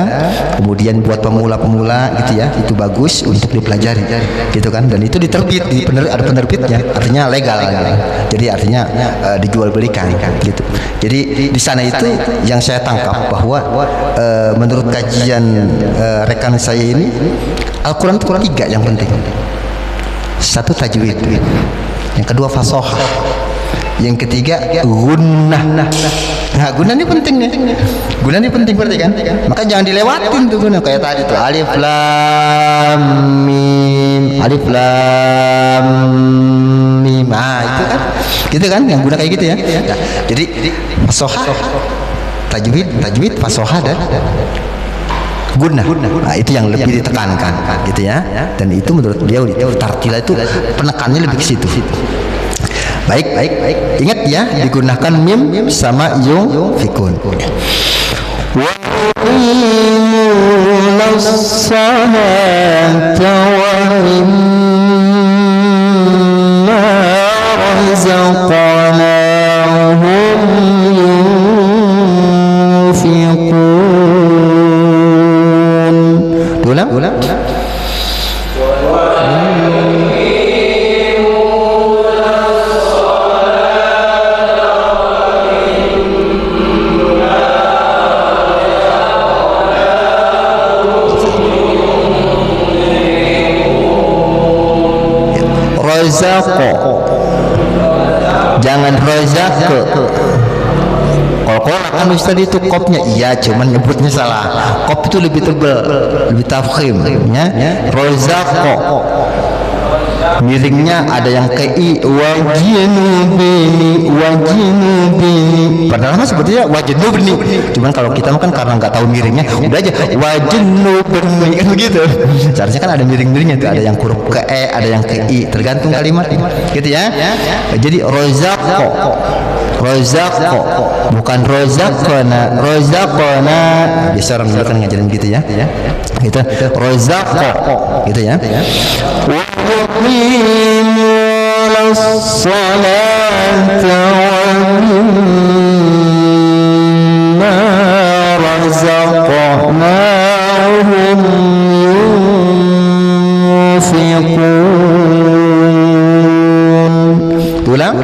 Kemudian buat pemula-pemula gitu ya, itu bagus untuk dipelajari gitu kan. Dan itu diterbit, ada penerbitnya, artinya legal gitu. Jadi artinya dijual belikan gitu. Jadi di sana itu yang saya tangkap bahwa menurut kajian rekan saya ini, Al-Quran itu 3 yang penting. 1 tajwid, yang kedua fasohah, yang ketiga gunnah. Nah gunnah ini penting nih. Gunnah ini penting berarti kan. Maka jangan dilewatin tuh gunnah kayak tadi tuh alif lam mim. Nah itu kan gitu kan yang guna kayak gitu ya. Nah, jadi fasohah, tajwid, fasohah dan gunnah. Nah itu yang lebih ditekankan gitu ya. Dan itu menurut beliau di tartila itu penekannya lebih ke situ. Baik. Ingat ya, digunakan mim sama yunfikun. Wa yuqimunas salata wa mimma razaqnahum yunfiqun. Ulang. Ustaz itu kopnya iya, cuman nyebutnya salah. Kop itu lebih tebal, lebih tafkhim ya. Rozaqo miringnya ada yang ke i, wajinubini, padahal mah sebetulnya wajinubini, cuman kalau kita kan karena nggak tahu miringnya udah aja wajinubini kan begitu. Seharusnya kan ada miring-miringnya tuh, ada yang huruf ke e, ada yang ke i, tergantung kalimat gitu ya. Jadi rozaqo bukan rozaqona. Biasa orang dulu kan ngajarin gitu ya. Gitu rozaqo gitu ya. وَيُقِيمُونَ الصَّلَاةَ وَمِمَّا رَزَقْنَاهُمْ يُنْفِقُونَ. Ulang.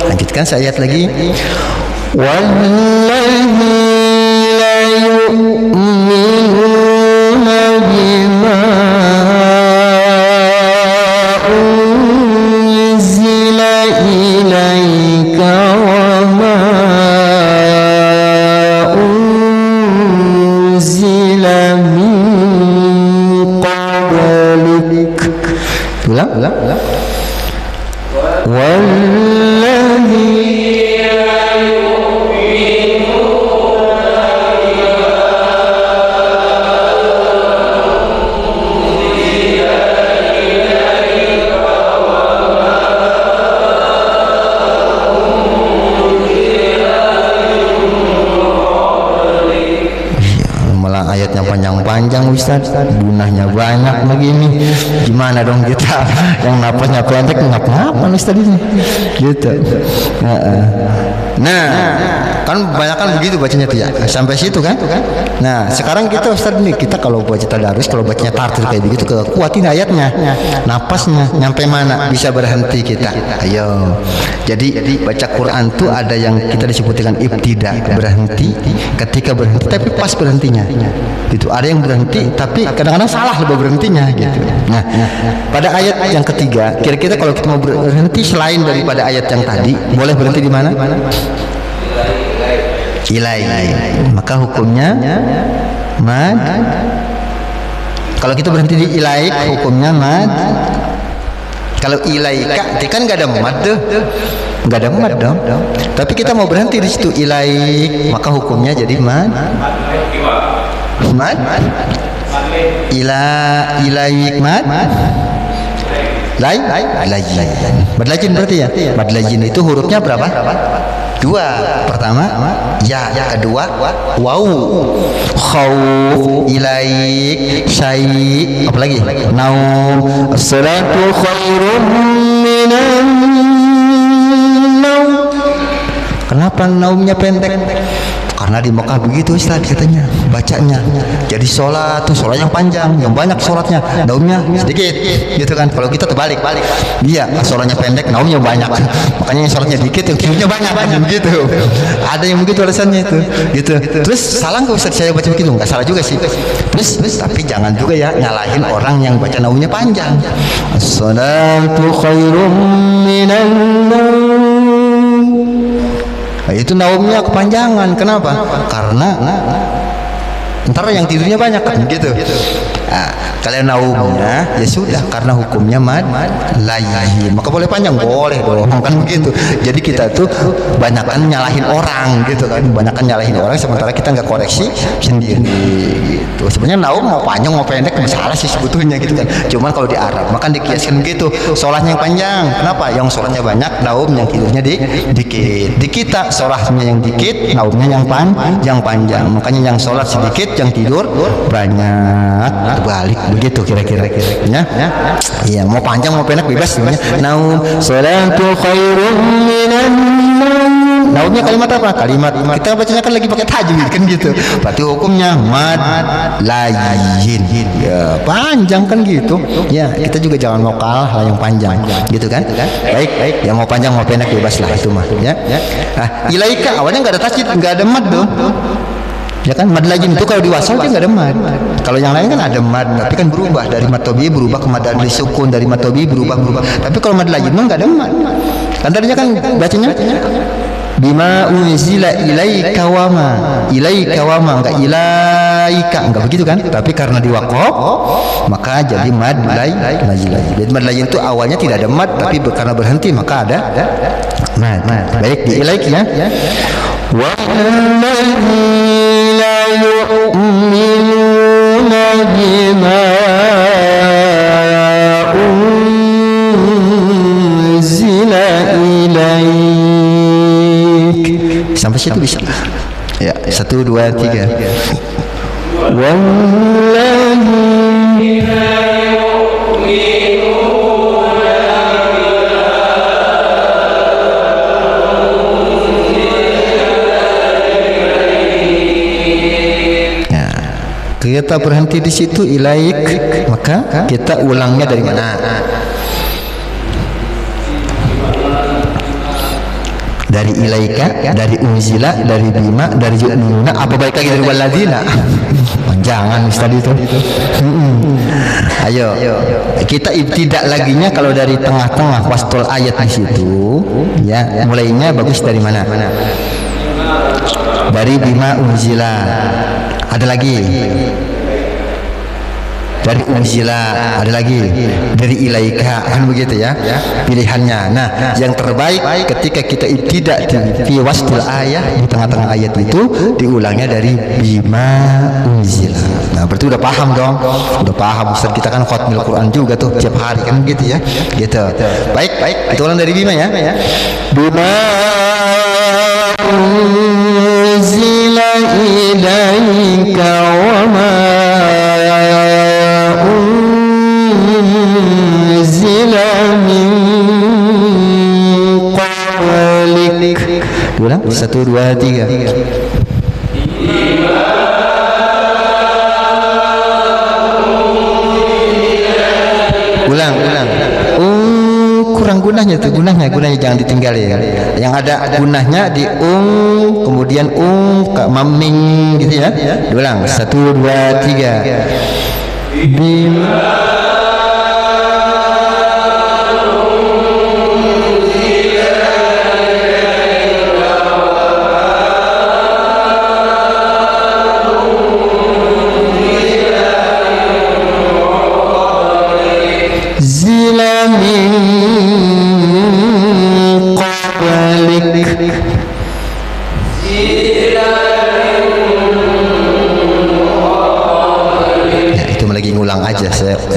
Lanjutkan ayat lagi. وَالَّذِينَ يُؤْمِنُونَ بِمَا أُنزِلَ إِلَيْكَ وَمَا أُنزِلَ مِن قَبْلِكَ. Ulang. Ayatnya panjang-panjang Ustaz, gunahnya banyak begini, gimana dong kita yang napasnya pendek ngapa Ustaz ini gitu. Nah kan banyak kan begitu bacanya tuh ya, sampai situ kan. Nah sekarang kita Ustaz nih, kita kalau baca tadarus, kalau bacanya tartil kayak begitu, kuatin ayatnya, napasnya nyampe mana, bisa berhenti kita. Ayo, jadi baca Quran tuh ada yang kita disebut dengan ibtida, berhenti, ketika berhenti tapi pas berhentinya gitu. Ada yang berhenti tapi kadang-kadang salah lebih berhentinya gitu. Nah pada ayat yang ketiga, kira-kira kalau kita mau berhenti selain daripada ayat yang tadi, boleh berhenti di mana? Ilai. Maka hukumnya mad. Kalau kita berhenti di ilaik, hukumnya mad. Kalau ilaika, kan nggak ada mad tuh, nggak ada mad dong. Tapi kita mau berhenti di situ ilaik, maka hukumnya jadi mad. Mad. Ilaik mad. Lain. Madlajin berarti ya. Madlajin itu hurufnya berapa? Dua. Pertama ya, kedua waw, khauf, ilaik, syai, apa lagi? Naum. As-salatu khairum minan naum. Kenapa naumnya pendek? Karena di Mekah begitu Ustaz katanya bacanya. Jadi sholat tuh sholat yang panjang, yang banyak sholatnya, naumnya sedikit gitu kan. Kalau kita terbalik, dia sholatnya pendek, naumnya banyak. Makanya yang sholatnya dikit, yang tidurnya banyak gitu. Ada yang begitu alasannya itu gitu. Terus salah nggak Ustaz saya baca begitu? Nggak salah juga sih. Terus tapi jangan juga ya nyalahin orang yang baca naumnya panjang. As-salatu khairum minan naum. Nah, itu naumnya kepanjangan. Kenapa? Karena ntar yang tidurnya banyak kan gitu. Nah, kalau naumnya ya sudah, karena hukumnya mad lain, maka boleh panjang, boleh dong kan begitu. Jadi kita tuh banyakan nyalahin orang gitu kan, banyakan nyalahin orang sementara kita nggak koreksi sendiri gitu. Sebenarnya naum mau panjang mau pendek masalah sih sebetulnya gitu kan. Cuman kalau di Arab maka dikiaskan gitu, sholatnya yang panjang. Kenapa? Yang sholatnya banyak, naum yang tidurnya dikit. Di kita sholatnya yang dikit, naumnya yang panjang. Makanya yang sholat sedikit, yang tidur banyak. Balik begitu kira-kira ya. Iya, mau panjang mau pendek bebas sebenarnya. Naum salatu khairum minan naum. Naumnya kalimat apa? Kalimat kita bacanya kan lagi pakai tajwid kan gitu. Berarti hukumnya mad layyin. Ya, panjang kan gitu. Ya, kita juga jangan mau kalah lah yang panjang. Gitu kan? Baik. Yang mau panjang mau pendek bebas lah itu mah, ya. Nah, ilaika awalnya enggak ada tasydid, enggak ada mad dong. Ya kan, mad layyin itu kalau di wasal dia enggak ada mad. Kalau yang lain kan ada mad, tapi kan berubah dari mad tabi'i berubah ke mad dari sukun, dari mad tabi'i berubah. Tapi kalau mad layyin mah enggak ada mad. Kan tadinya kan bacanya bima unzila ilaika wama enggak ilaika, enggak begitu kan? Tapi karena diwaqaf maka jadi mad layyin. Jadi mad layyin itu awalnya tidak ada mad, tapi karena berhenti maka ada mad. Baik, di ilaik ya. Wa la yu'minuna bima unzila ilaik. Sampai situ bisa. Ya, 1 2 3. Walladzina kita berhenti di situ ilaik, maka kita ulangnya dari mana? Dari ilaika, dari unzila, dari bima, dari yu'minuna, apa baik lagi dari walladzina? Jangan tadi itu. Ayo, kita ibtidak laginya kalau dari tengah-tengah wastul ayat di situ, ya, mulainya bagus dari mana? Dari bima unzila. Ada lagi dari unzila, ada lagi dari ilaika, kan begitu ya pilihannya. Nah, yang terbaik ketika kita ibtidak di wastul ayat, di tengah-tengah ayat itu diulangnya dari bima unzila. Nah, berarti udah paham dong, udah paham. Ustaz kita kan khatmil Quran juga tuh tiap hari kan gitu ya, gitu. Baik, kita ulang dari bima ya. Bima unzila ilaika wa ma unzila min qablik. Ulang 1 2 3. Ulang. Kurang gunahnya tuh, gunahnya jangan ditinggalin. Yang ada gunahnya di kemudian maming gitu ya. Ulang 1 2 3. Bima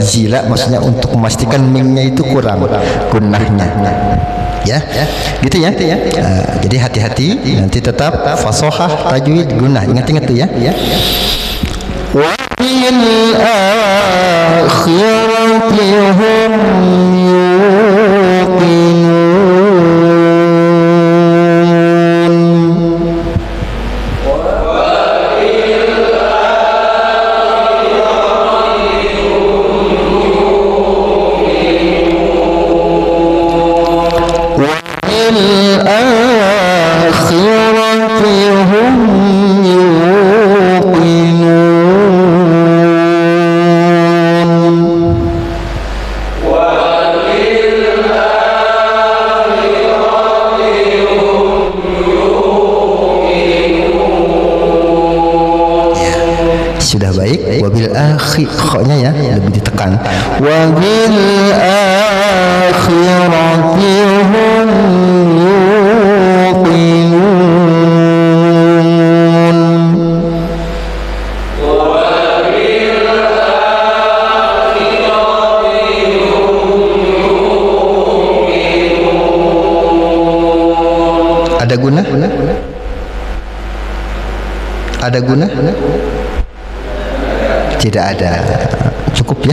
zila, maksudnya untuk memastikan mingnya itu kurang gunahnya, ya gitu ya. Jadi hati-hati, nanti tetap fasohah tajwid gunah, ingat tuh ya. Wa fil akhirati hum khoknya ya lebih ditekan. Wa bil akhirati hum yuqinun. Ada guna? Ada guna? Tidak ada. Cukup ya.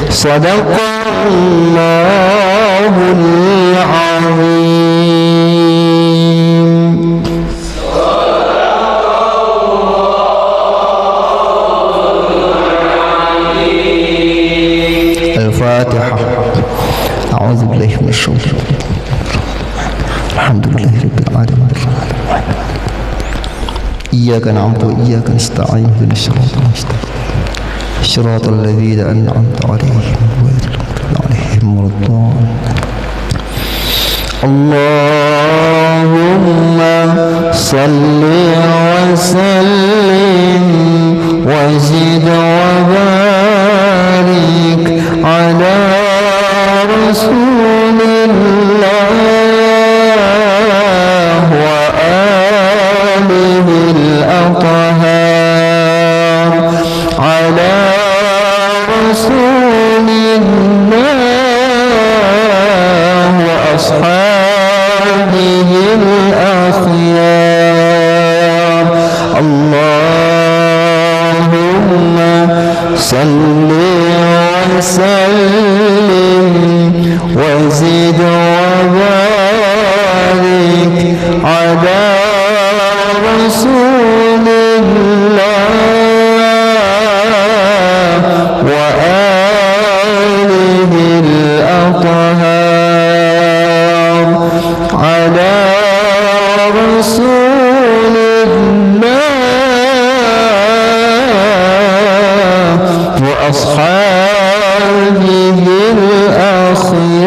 Shadaqallahul azim. الفاتحة. أعوذ بالله من الشيطان الرجيم. الحمد لله رب العالمين. إياك نعبد وإياك نستعين اهدنا الصراط المستقيم صراط الذين أنعمت عليهم غير المغضوب عليهم ولا الضالين. اللهم صل وسلم وزد وبارك على رسول الله وآله الأطهار على رسول الله وأصحابه الأخيار. اللهم صل وسلم وزد وبارك على رسول الله وآله الأطهار على رسول الله وأصحابه الأخيار.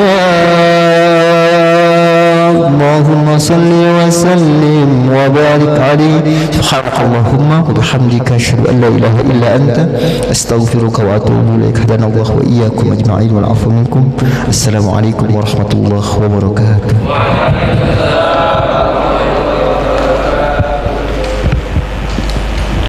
اللهم صل وسلم وبارك عليه. سبحانك اللهم وبحمدك أشهد أن لا إله إلا أنت أستغفرك وأتوب إليك. هدانا الله وإياكم أجمعين والعفو منكم. السلام عليكم ورحمة الله وبركاته.